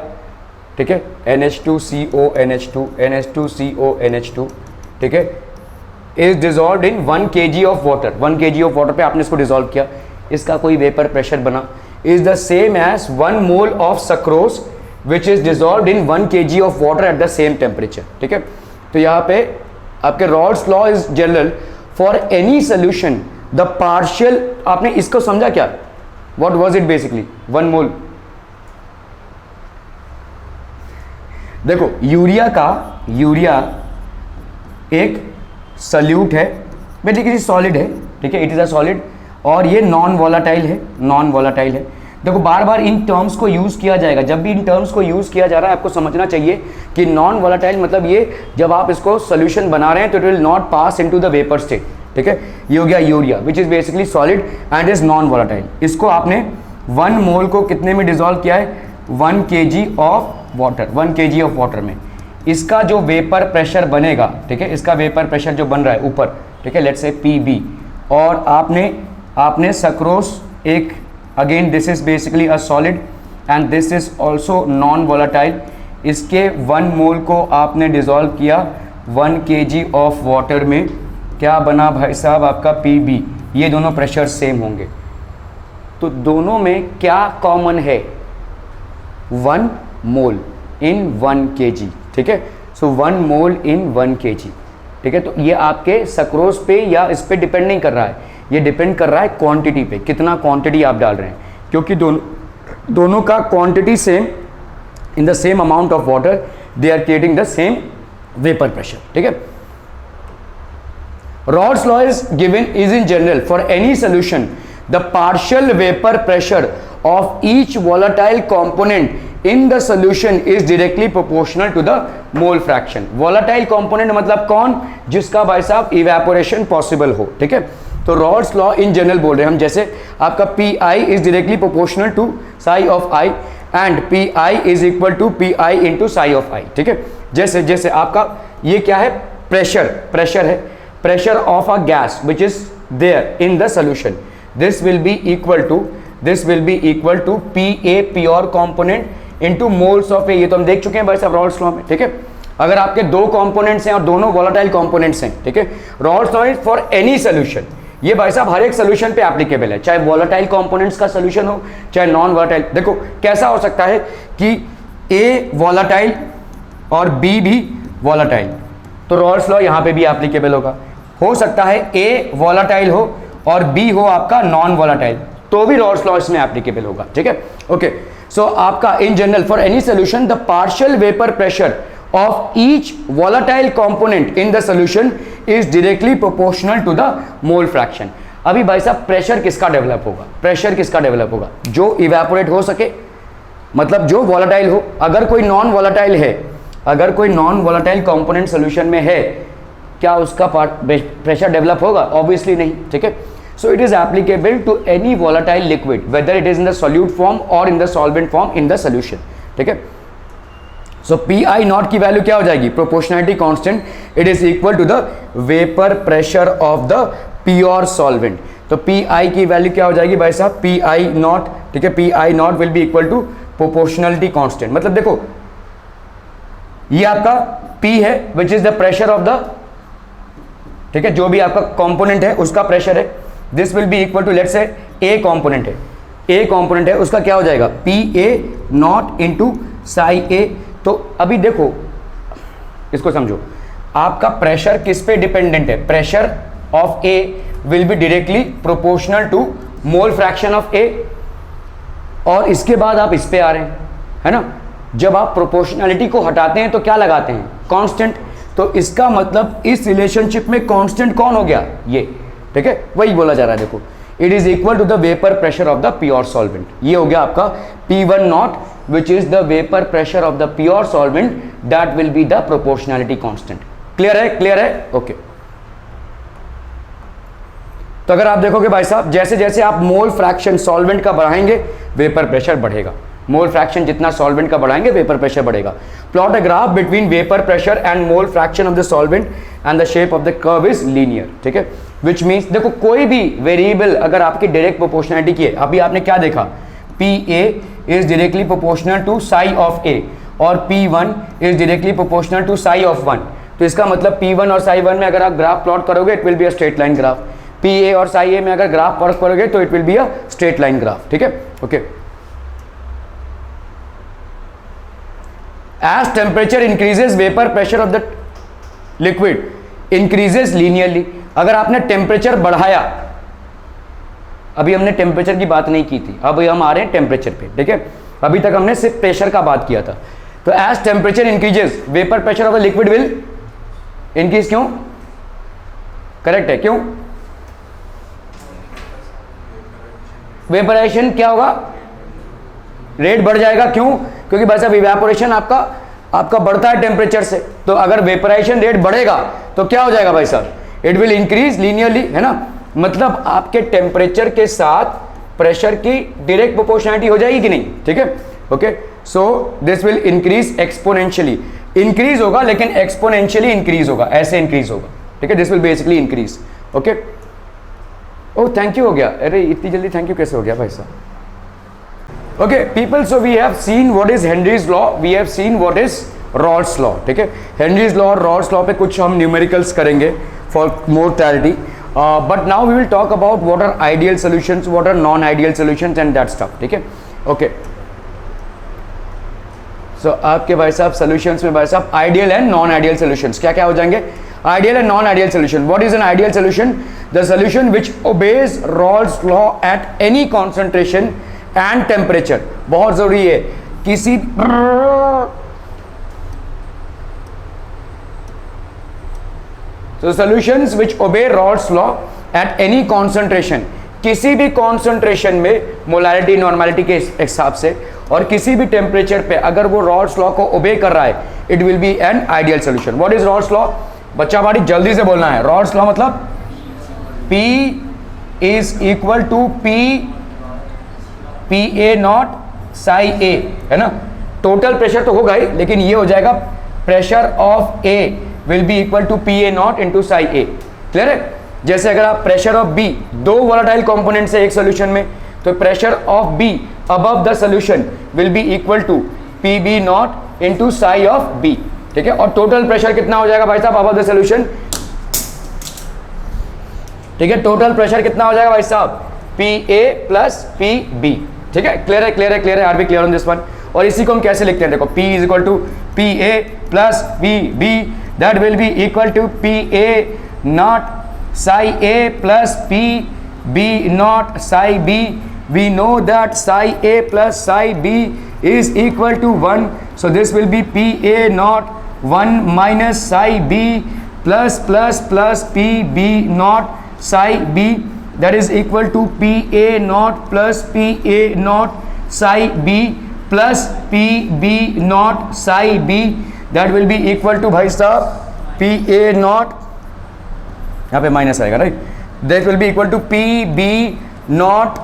ठीक है, NH2CO NH2 ठीक है, is dissolve in 1 kg of water. 1 kg of water पे आपने इसको डिजॉल्व किया, इसका कोई वेपर प्रेशर बना, is the same as 1 mole of sucrose which is dissolve in 1 kg of water at the same temperature. ठीक है, तो यहाँ पे आपके Raoult's law is general for any solution the partial. आपने इसको समझा क्या? What was it basically? 1 मोल. देखो यूरिया एक सल्यूट है, बेसिकली सॉलिड है, ठीक है, इट इज अ सॉलिड, और ये नॉन वोलाटाइल है. देखो बार बार इन टर्म्स को यूज किया जाएगा. जब भी इन टर्म्स को यूज किया जा रहा है आपको समझना चाहिए कि नॉन वोलाटाइल मतलब ये जब आप इसको सोल्यूशन बना रहे हैं तो it will not pass into the vapour state. ठीक है, ये हो गया urea which is basically solid and is non volatile. इसको आपने 1 मोल को कितने में डिजोल्व किया है? 1 kg of water, 1 kg of water में. इसका जो वेपर प्रेशर बनेगा, ठीक है, इसका वेपर प्रेशर जो बन रहा है ऊपर, ठीक है, लेट्स से PB, और आपने सक्रोस एक, again this is basically a solid and this is also non volatile. इसके 1 मोल को आपने डिजोल्व किया 1 kg ऑफ वाटर में. क्या बना भाई साहब? आपका PB. ये दोनों प्रेशर सेम होंगे, तो दोनों में क्या कॉमन है? 1 मोल इन 1 kg. ठीक है, सो 1 मोल इन 1 kg. ठीक है, तो ये आपके सक्रोज पे या इस पे डिपेंड नहीं कर रहा है, ये डिपेंड कर रहा है क्वांटिटी पे, कितना क्वांटिटी आप डाल रहे हैं, क्योंकि दोनों का quantity same, in the same amount of water they are creating the same vapour pressure. ठीक है, Raoult's law is in general for any solution the partial vapor pressure of each volatile component in the solution is directly proportional to the mole fraction. volatile component मतलब कौन? जिसका भाई साहब evaporation possible हो. ठीक है, तो Raoult's law in general बोल रहे हैं हम, जैसे आपका Pi is directly proportional to psi of I and Pi is equal to Pi into psi of I. ठीक है, जैसे आपका ये क्या है? प्रेशर है, pressure of a gas which is there in the solution. This will be equal to Pa pure component into moles of A. ये तो हम देख चुके हैं भाई साहब Raoult's law में. ठीक है, अगर आपके 2 कंपोनेंट्स हैं और दोनों वोलेटाइल कंपोनेंट्स हैं, ठीक है, Raoult's law is for any solution. ये भाई साहब हर एक सोल्यूशन पे एप्लीकेबल है, चाहे वोलेटाइल कंपोनेंट्स का सोल्यूशन हो चाहे नॉन वोलेटाइल. देखो कैसा हो सकता है कि A वोलेटाइल और B भी वोलेटाइल, तो Raoult's law यहाँ पे भी एप्लीकेबल होगा. हो सकता है A वोलाटाइल हो और B हो आपका नॉन वोलाटाइल, तो भी Raoult's law इसमें एप्लीकेबल होगा. ठीक है, ओके. सो आपका in general for any solution the partial vapour pressure of each volatile component in the solution is directly proportional to the mole fraction. अभी भाई साहब प्रेशर किसका डेवलप होगा? जो इवेपोरेट हो सके, मतलब जो वोलाटाइल हो. अगर कोई नॉन वोलाटाइल कंपोनेंट सोल्यूशन में है, क्या उसका प्रेशर डेवलप होगा? ऑब्वियसली नहीं. ठीक है, so it is applicable to any volatile liquid whether it is in the solute form और in the solvent form in the solution. ठीक है, सो Pi नॉट की वैल्यू क्या हो जाएगी? Proportionality constant. It is equal to the vapour pressure of the pure solvent. तो Pi की value क्या हो जाएगी भाई साहब? Pi naught. ठीक है, Pi naught will be equal to proportionality constant. मतलब देखो ये आपका P है विच is the pressure of the, ठीक है, जो भी आपका कंपोनेंट है उसका प्रेशर है. This will be equal to let's say A component है, उसका क्या हो जाएगा? Pa not into psi A. तो अभी देखो इसको समझो, आपका प्रेशर किस पे डिपेंडेंट है? Pressure of A will be directly proportional to mole fraction of A, और इसके बाद आप इस पे आ रहे हैं, है ना. जब आप प्रोपोर्शनैलिटी को हटाते हैं तो क्या लगाते हैं? कांस्टेंट. तो इसका मतलब इस रिलेशनशिप में कांस्टेंट कौन हो गया? ये. ठीक है, वही बोला जा रहा है. देखो it is equal to the vapour pressure of the pure solvent. ये हो गया आपका P1 naught which is the vapour pressure of the pure solvent, that will be the proportionality constant. Clear है? ओके. तो अगर आप देखोगे भाई साहब जैसे जैसे आप मोल फ्रैक्शन सॉल्वेंट का बढ़ाएंगे वेपर प्रेशर बढ़ेगा. मोल फ्रैक्शन जितना सॉल्वेंट का बढ़ाएंगे वेपर प्रेशर बढ़ेगा। Plot a graph between vapour pressure and mole fraction of the solvent and the shape of the curve is linear, ठीक है, विच मीन्स देखो कोई भी वेरिएबल अगर आपकी डायरेक्ट प्रोपोर्शनलिटी की है, अभी आपने क्या देखा, P A is directly proportional to psi of A और P1 is directly proportional to psi of 1, तो इसका मतलब P1 और साई 1 में अगर आप ग्राफ प्लॉट करोगे it will be a straight line graph, PA और साई ए में अगर ग्राफ प्लॉट करोगे तो it will be a straight line graph, ठीक है, okay. As temperature increases vapour pressure of the liquid increases linearly, अगर आपने टेम्परेचर बढ़ाया, अभी हमने टेम्परेचर की बात नहीं की थी, अब हम आ रहे हैं टेम्परेचर पे, ठीक है, अभी तक हमने सिर्फ प्रेशर का बात किया था। तो as temperature increases vapour pressure of the liquid will increase, क्यों, करेक्ट है, क्यों, वेपराइजेशन क्या होगा, रेट बढ़ जाएगा, क्यों, क्योंकि भाई साहब इवेपोरेशन आपका बढ़ता है टेम्परेचर से, तो अगर वेपराइजेशन रेट बढ़ेगा तो क्या हो जाएगा भाई साहब, इट विल इंक्रीज लीनियरली, है ना, मतलब आपके टेम्परेचर के साथ प्रेशर की डायरेक्ट प्रोपोर्शनलिटी हो जाएगी कि नहीं, ठीक है, okay. So this will increase exponentially, increase होगा लेकिन एक्सपोनेंशियली इंक्रीज होगा, ऐसे इंक्रीज होगा, ठीक है, this will basically increase, okay. Oh thank you हो गया, अरे इतनी जल्दी थैंक यू कैसे हो गया भाई साहब, okay people. So we have seen what is Henry's law, we have seen what is Raoult's law, ठीक है, हेनरीज लॉ और रॉल्स लॉ पे कुछ हम न्यूमेरिकल्स करेंगे for more clarity, but now we will talk about what are ideal solutions, what are non-ideal solutions and that stuff, ठीक है, okay। so आपके भाई साहब solutions में भाई साहब ideal and non-ideal solutions क्या क्या हो जाएंगे, ideal and non-ideal solution। what is an ideal solution? the solution which obeys Raoult's law at any concentration and temperature, बहुत जरूरी है, किसी So solutions which obey Raoult's law at any concentration, किसी भी कॉन्सेंट्रेशन में मोलारिटी नॉर्मेलिटी के हिसाब से और किसी भी टेम्परेचर पे अगर वो Raoult's law को ओबे कर रहा है it will B N ideal solution. What is Raoult's law? बच्चा बाड़ी जल्दी से बोलना है। Raoult's law मतलब P is equal to P A naught psi A, है ना, टोटल प्रेशर तो होगा ही लेकिन ये हो जाएगा pressure of A will be equal to P A naught into psi A, clear है। जैसे अगर आप प्रेशर ऑफ बी, दो वोलेटाइल कंपोनेंट्स है एक सोल्यूशन में, तो pressure of B above the solution will be equal to P B naught into psi of B, ठीक है। और टोटल प्रेशर कितना हो जाएगा भाई साहब अबव द सोल्यूशन, ठीक है, टोटल प्रेशर कितना हो जाएगा भाई साहब P A plus P B, ठीक है, क्लियर है, क्लियर है, क्लियर है, are we clear on this one. और इसी को हम कैसे लिखते हैं, देखो P is equal to P A plus P B, that will be equal to P A naught psi A plus P B naught psi B. We know that psi A plus psi B is equal to 1, so this will be P A naught 1 minus psi B plus plus plus P B naught psi B, that is equal to P A naught plus P A naught psi B plus P B naught psi B, that will be equal to भाई साहब P A not, यहाँ पे minus आएगा right, that will be equal to P B naught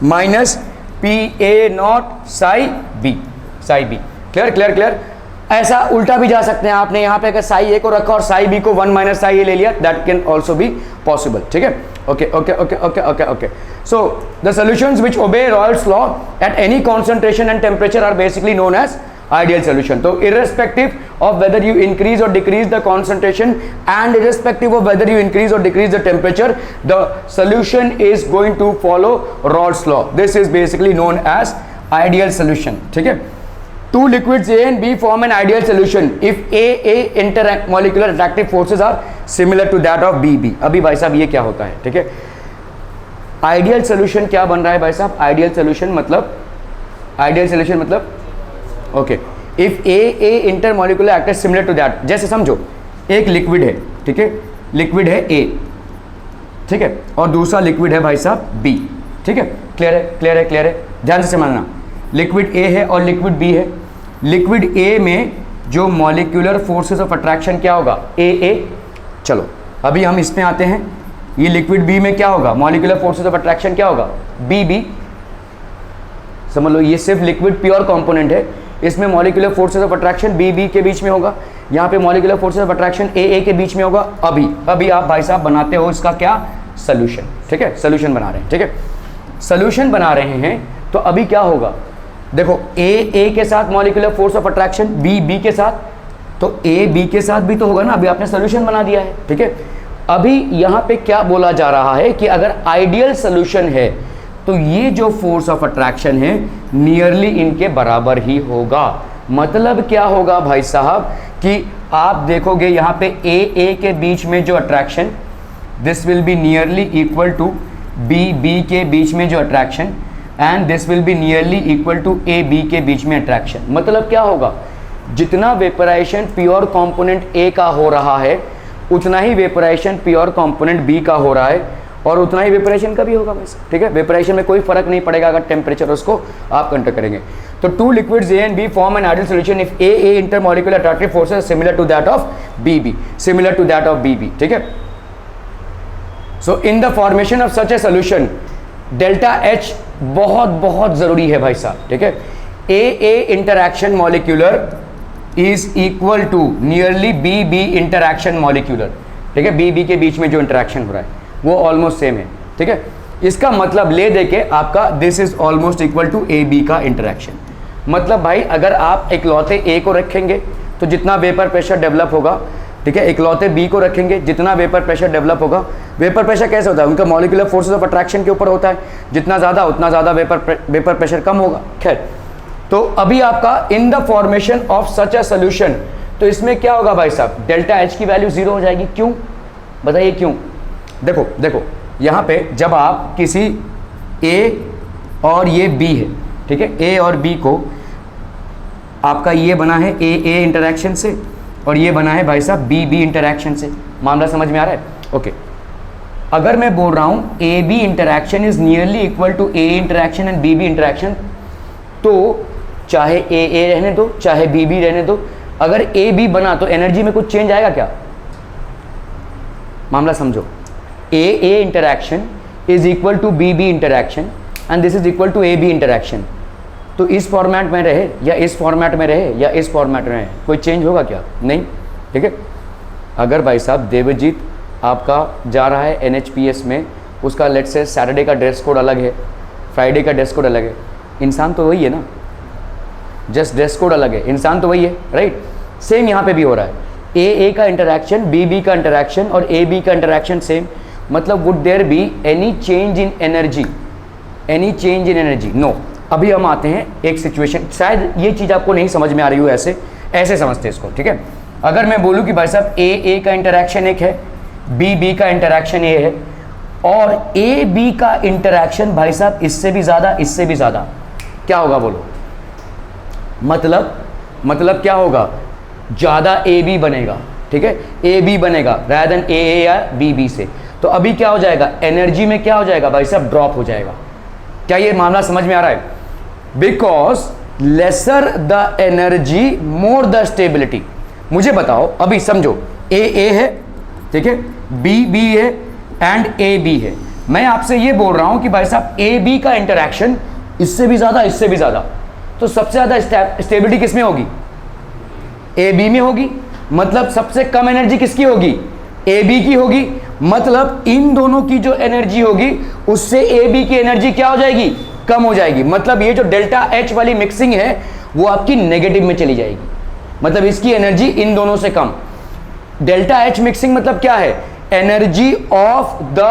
minus P A naught psi B, psi B, clear clear clear. ऐसा उल्टा भी जा सकते हैं, आपने यहाँ पे अगर साई ए को रखा और साई बी को 1 माइनस साई ए ले लिया, that can also be possible, ठीक है, okay okay okay okay okay okay. So the solutions which obey Raoult's law at any concentration and temperature are basically known as ideal solution। तो irrespective of whether you increase or decrease the concentration and irrespective of whether you increase or decrease the temperature, the solution is going to follow Raoult's law। This is basically known as ideal solution, ठीक है। Two liquids A and B form an ideal solution if A intermolecular attractive forces are similar to that of B। अभी भाई साहब ये क्या होता है, ठीक है, आइडियल सोल्यूशन क्या बन रहा है भाई साहब, आइडियल सोल्यूशन मतलब okay, if a intermolecular act similar to that. जैसे समझो एक लिक्विड है, ठीक है, लिक्विड है ए, ठीक है, और दूसरा लिक्विड है भाई साहब बी, ठीक है, क्लियर है क्लियर है क्लियर है, ध्यान से समझना, लिक्विड ए है और लिक्विड बी है। लिक्विड ए में जो मॉलिक्यूलर फोर्सेस ऑफ अट्रैक्शन क्या होगा, ए। चलो अभी हम इसमें आते हैं, ये लिक्विड बी में क्या होगा, मॉलिक्यूलर फोर्सेस ऑफ अट्रैक्शन क्या होगा, बी। समझ लो ये सिर्फ लिक्विड प्योर कंपोनेंट है, इसमें molecular forces of attraction B B के बीच में होगा, यहाँ पे molecular forces of attraction A A के बीच में होगा। अभी आप भाई साहब बनाते हो इसका क्या सोल्यूशन, ठीक है, सोल्यूशन बना रहे हैं, ठीक है, सोल्यूशन बना रहे हैं। तो अभी क्या होगा, देखो ए ए के साथ molecular force of attraction B B के साथ, तो ए बी के साथ भी तो होगा ना, अभी आपने सोल्यूशन बना दिया है, ठीक है। अभी यहाँ पे क्या बोला जा रहा है कि अगर आइडियल सोल्यूशन है तो ये जो फोर्स ऑफ अट्रैक्शन है नियरली इनके बराबर ही होगा। मतलब क्या होगा भाई साहब कि आप देखोगे यहाँ पे ए ए के बीच में जो attraction, this will be nearly equal to B B के बीच में जो attraction, and this will be nearly equal to A B के बीच में अट्रैक्शन। मतलब क्या होगा, जितना वेपराइजेशन प्योर कंपोनेंट ए का हो रहा है उतना ही वेपराइजेशन प्योर कंपोनेंट बी का हो रहा है, और उतना ही वेपराइजेशन का भी होगा वैसे, ठीक है। वेपराइजेशन में कोई फर्क नहीं पड़ेगा अगर टेम्परेचर उसको आप कंट्रोल करेंगे। तो two liquids A and B form an ideal solution if A intermolecular attractive forces similar to that of B B, similar to that of B B, ठीक है। So in the formation of such a solution delta H बहुत बहुत जरूरी है भाई साहब, ठीक है। A interaction molecular is equal to nearly B B interaction molecular, ठीक है। बी बी के बीच में जो इंटरैक्शन हो रहा है वो ऑलमोस्ट सेम है, ठीक है। इसका मतलब ले दे के आपका this is almost equal to A B का इंटरैक्शन। मतलब भाई अगर आप इकलौते ए को रखेंगे तो जितना वेपर प्रेशर डेवलप होगा, ठीक है, इकलौते बी को रखेंगे जितना वेपर प्रेशर डेवलप होगा। वेपर प्रेशर कैसे होता है, उनका मॉलिक्यूलर फोर्सेस ऑफ अट्रैक्शन के ऊपर होता है, जितना ज़्यादा उतना ज़्यादा वेपर प्रेशर कम होगा। खैर, तो अभी आपका इन the formation of such a solution, तो इसमें क्या होगा भाई साहब, डेल्टा एच की वैल्यू जीरो हो जाएगी। क्यों, बताइए क्यों। देखो यहाँ पे जब आप किसी ए और ये बी है, ठीक है, ए और बी को आपका ये बना है ए इंटरैक्शन से और ये बना है भाई साहब बी बी इंटरैक्शन से। मामला समझ में आ रहा है, ओके। अगर मैं बोल रहा हूँ A B interaction is nearly equal to A interaction and B B interaction, तो चाहे ए रहने दो चाहे बी बी रहने दो, अगर ए बी बना तो एनर्जी में कुछ चेंज आएगा क्या, मामला समझो। A interaction is equal to B B interaction and this is equal to A B interaction, तो इस फॉर्मेट में रहे या इस फॉर्मेट में रहे या इस फॉर्मेट में रहे, कोई चेंज होगा क्या, नहीं, ठीक है। अगर भाई साहब देवजीत आपका जा रहा है NHPS में, उसका लेट्स से सैटरडे का ड्रेस कोड अलग है, फ्राइडे का ड्रेस कोड अलग है, इंसान तो वही है ना, जस्ट ड्रेस कोड अलग है, इंसान तो वही है, राइट। सेम यहाँ पे भी हो रहा है, ए का इंटरैक्शन बी बी का इंटरैक्शन और ए बी का इंटरैक्शन सेम। मतलब would there be any change in energy, any change in energy, no. अभी हम आते हैं एक सिचुएशन, शायद ये चीज़ आपको नहीं समझ में आ रही हो, ऐसे समझते हैं इसको, ठीक है। अगर मैं बोलूँ कि भाई साहब ए का इंटरैक्शन एक है, बी बी का इंटरैक्शन ए है, और ए बी का इंटरैक्शन भाई साहब इससे भी ज़्यादा, इससे भी ज़्यादा, क्या होगा बोलो। मतलब क्या होगा, ज़्यादा ए बी बनेगा, ठीक है, ए बी बनेगा रादर देन ए या बी बी से। तो अभी क्या हो जाएगा, एनर्जी में क्या हो जाएगा भाई साहब, ड्रॉप हो जाएगा। क्या ये मामला समझ में आ रहा है, because lesser the energy more the stability. मुझे बताओ, अभी समझो ए है, ठीक है, बी बी है एंड ए बी है। मैं आपसे ये बोल रहा हूं कि भाई साहब ए बी का इंटरैक्शन इससे भी ज़्यादा, इससे भी ज़्यादा, तो सबसे ज़्यादा स्टेबिलिटी किस में होगी, ए बी में होगी। मतलब सबसे कम एनर्जी किसकी होगी, ए बी की होगी। मतलब इन दोनों की जो एनर्जी होगी उससे ए बी की एनर्जी क्या हो जाएगी, कम हो जाएगी। मतलब ये जो डेल्टा एच वाली मिक्सिंग है वो आपकी नेगेटिव में चली जाएगी, मतलब इसकी एनर्जी इन दोनों से कम। डेल्टा एच मिक्सिंग मतलब क्या है, energy of the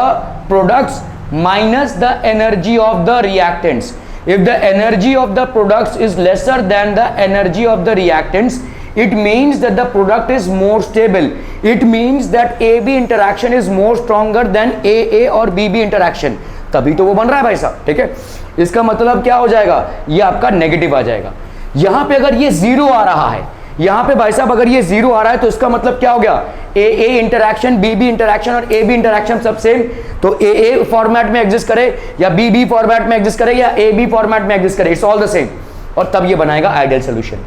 products minus the energy of the reactants. If the energy of the products is lesser than the energy of the reactants, it means that the product is more stable. It means that AB interaction is more stronger than AA और BB interaction. तभी तो वो बन रहा है भाई साहब, ठीक है। इसका मतलब क्या हो जाएगा, ये आपका नेगेटिव आ जाएगा। यहाँ पे अगर ये जीरो आ रहा है, यहाँ पे भाई साहब अगर ये जीरो आ रहा है तो इसका मतलब क्या हो गया, AA इंटरैक्शन, BB इंटरैक्शन और AB इंटरैक्शन सब सेम। तो AA फॉर्मेट में एग्जिस्ट करे या BB फॉर्मेट में एग्जिस्ट करे या AB फॉर्मेट में एग्जिस्ट करे, इट्स ऑल द सेम, और तब ये बनाएगा आइडियल सोल्यूशन।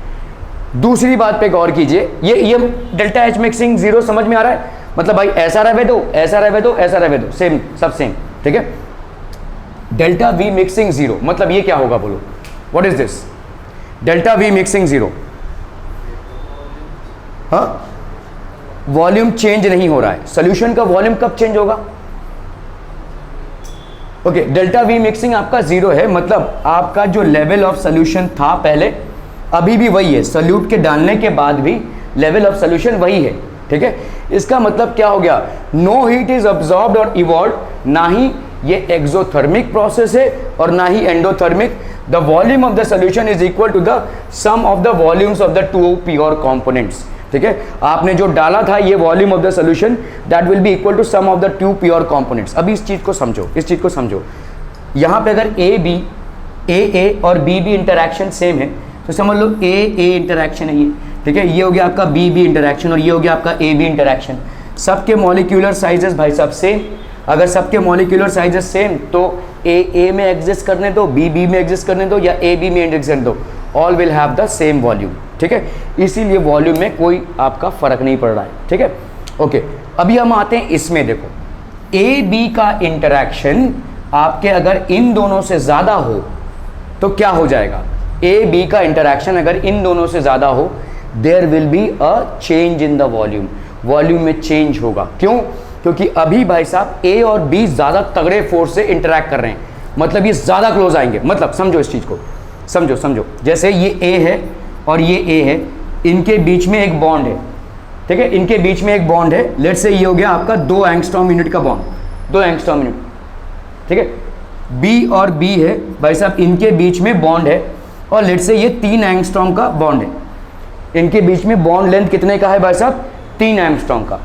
दूसरी बात पे गौर कीजिए, ये डेल्टा एच मिक्सिंग जीरो समझ में आ रहा है, मतलब भाई ऐसा रहे दो, ऐसा रहे दो, ऐसा रहे दो, सेम, सब सेम, ठीक है। डेल्टा वी मिक्सिंग जीरो, मतलब ये क्या होगा बोलो, what is this? Delta V mixing 0, हाँ, वॉल्यूम चेंज नहीं हो रहा है। सोल्यूशन का वॉल्यूम कब चेंज होगा? ओके, डेल्टा वी मिक्सिंग आपका 0 है, मतलब आपका जो लेवल ऑफ सोल्यूशन था पहले अभी भी वही है, सोल्यूट के डालने के बाद भी लेवल ऑफ सोल्यूशन वही है, ठीक है। इसका मतलब क्या हो गया? नो हीट इज अब्सॉर्ब्ड और इवॉल्व, ना ही ये एक्सोथर्मिक प्रोसेस है और ना ही endothermic. The volume of the solution is equal to the sum of the volumes of the two pure components, ठीक है। आपने जो डाला था ये volume of the solution that will be equal to sum of the two pure components. अभी इस चीज को समझो, इस चीज को समझो। यहां पे अगर ए और बी इंटरैक्शन सेम है तो समझ लो ए इंटरैक्शन है ये, ठीक है। ये हो गया आपका बी इंटरैक्शन और ये हो गया आपका ए बी इंटरैक्शन। सबके मॉलिक्यूलर साइजेस भाई साहब सेम। अगर सबके मॉलिक्यूलर साइजेस सेम तो ए में एग्जिस्ट करने दो, बी में एग्जिस्ट करने दो या ए बी में एग्जिस्ट करने दो, all will have the same volume, ठीक है। इसीलिए वॉल्यूम में कोई आपका फर्क नहीं पड़ रहा है, ठीक है। ओके, अभी हम आते हैं इसमें। देखो ए बी का इंटरैक्शन आपके अगर इन दोनों से ज़्यादा हो तो क्या हो जाएगा? ए बी का इंटरैक्शन अगर इन दोनों से ज़्यादा हो, there will be a change in the volume, volume में चेंज होगा। क्यों? क्योंकि अभी भाई साहब ए और बी ज़्यादा तगड़े फोर्स से इंटरैक्ट कर रहे हैं, मतलब ये ज़्यादा क्लोज आएंगे। मतलब समझो इस चीज़ को, समझो। जैसे ये ए है और ये ए है, इनके बीच में एक बॉन्ड है, ठीक है। इनके बीच में एक बॉन्ड है, लेट्स से ये हो गया आपका 2 एंगस्ट्रॉम यूनिट का बॉन्ड, 2 एंगस्ट्रॉम यूनिट, ठीक है। बी और बी है भाई साहब, इनके बीच में बॉन्ड है और लेट्स से ये 3 एंगस्ट्रॉम का बॉन्ड है। इनके बीच में बॉन्ड लेंथ कितने का है भाई साहब? 3 एंगस्ट्रॉम का।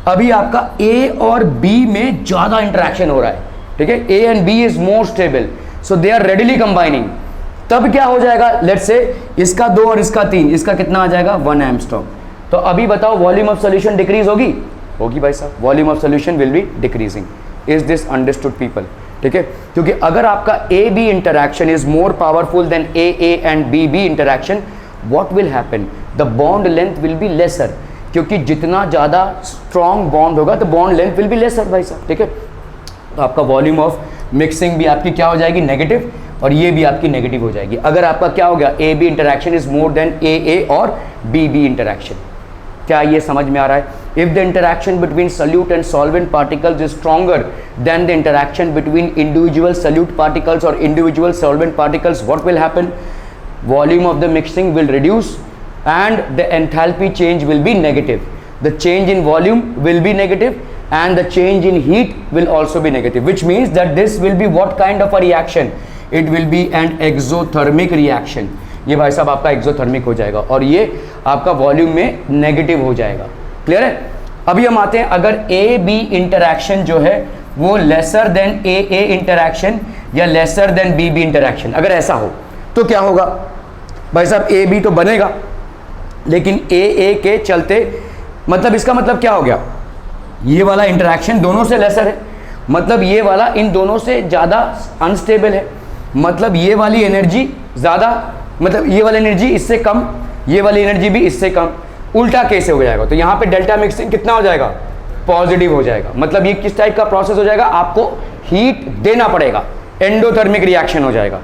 अभी आपका ए और बी में ज़्यादा इंटरेक्शन हो रहा है, ठीक है। A and B is more stable, so they are readily combining. तब क्या हो जाएगा? लेट्स से इसका 2 और इसका 3, इसका कितना आ जाएगा? 1 एंगस्ट्रॉम। तो अभी बताओ वॉल्यूम ऑफ सॉल्यूशन डिक्रीज होगी? होगी भाई साहब, volume of solution will be decreasing. Is this understood people? ठीक है, क्योंकि अगर आपका A B interaction is more powerful than A and B interaction, what will happen? The bond length will be lesser, क्योंकि जितना ज़्यादा स्ट्रॉन्ग बॉन्ड होगा तो bond length will be lesser भाई साहब, ठीक है। तो आपका वॉल्यूम ऑफ मिक्सिंग भी आपकी क्या हो जाएगी? नेगेटिव, और ये भी आपकी नेगेटिव हो जाएगी। अगर आपका क्या हो गया? A B interaction is more than A और बी इंटरैक्शन। क्या ये समझ में आ रहा है? If the interaction between solute and solvent particles is stronger than the interaction between individual solute particles और individual solvent particles, what will happen? Volume of the mixing will reduce and the enthalpy change will be negative. The change in volume will be negative and the change in heat will also be negative, which means that this will be what kind of a reaction? It will be an exothermic reaction. ये भाई साहब आपका exothermic हो जाएगा और ये आपका volume में नेगेटिव हो जाएगा। क्लियर है? अभी हम आते हैं, अगर ए बी इंटरैक्शन जो है वो लेसर देन ए इंटरैक्शन या लेसर देन बी इंटरैक्शन, अगर ऐसा हो तो क्या होगा भाई साहब? ए बी तो बनेगा लेकिन ए के चलते, मतलब इसका मतलब क्या हो गया? ये वाला इंटरैक्शन दोनों से लेसर है, मतलब ये वाला इन दोनों से ज़्यादा अनस्टेबल है, मतलब ये वाली एनर्जी ज़्यादा, मतलब ये वाली एनर्जी इससे कम, ये वाली एनर्जी भी इससे कम। उल्टा कैसे हो जाएगा? तो यहाँ पे डेल्टा मिक्सिंग कितना हो जाएगा? पॉजिटिव हो जाएगा। मतलब ये किस टाइप का प्रोसेस हो जाएगा? आपको हीट देना पड़ेगा, एंडोथर्मिक रिएक्शन हो जाएगा।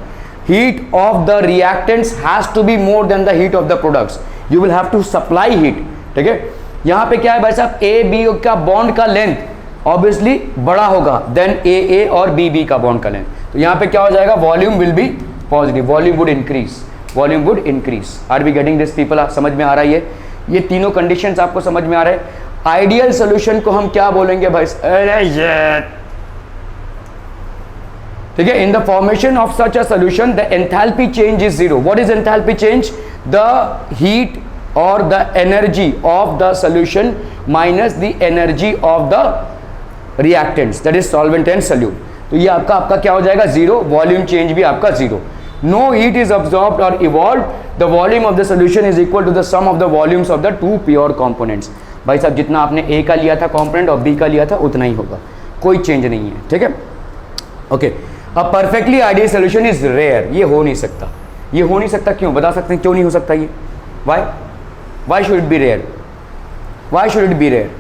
Heat of the reactants has to be more than the heat of the products, you will have to supply heat, ठीक है। यहाँ पे क्या है भाई साहब? ए बी का बॉन्ड का लेंथ ऑब्वियसली बड़ा होगा देन ए और बी का बॉन्ड का लेंथ, तो यहाँ पे क्या हो जाएगा? Volume will be positive, volume would increase, volume would increase. Are we getting this people? समझ में आ रहा है? ये तीनों कंडीशंस आपको समझ में आ रहे हैं? आइडियल सोल्यूशन को हम क्या बोलेंगे भाई? ठीक है, in the formation of such a solution the enthalpy change is 0. What is enthalpy change? The heat और the energy of the solution minus the energy of the reactants, that is solvent and solute. तो ये आपका क्या हो जाएगा? 0। Volume change भी आपका 0। No heat is absorbed और evolve, the volume of the solution is equal to the sum of the volumes of the two pure components. भाई साहब जितना आपने ए का लिया था कंपोनेंट और बी का लिया था उतना ही होगा, कोई चेंज नहीं है, ठीक है। Okay, a perfectly ideal solution is rare, ये हो नहीं सकता। ये हो नहीं सकता क्यों? बता सकते हैं क्यों नहीं हो सकता ये? Why should it be rare? Why should it be rare?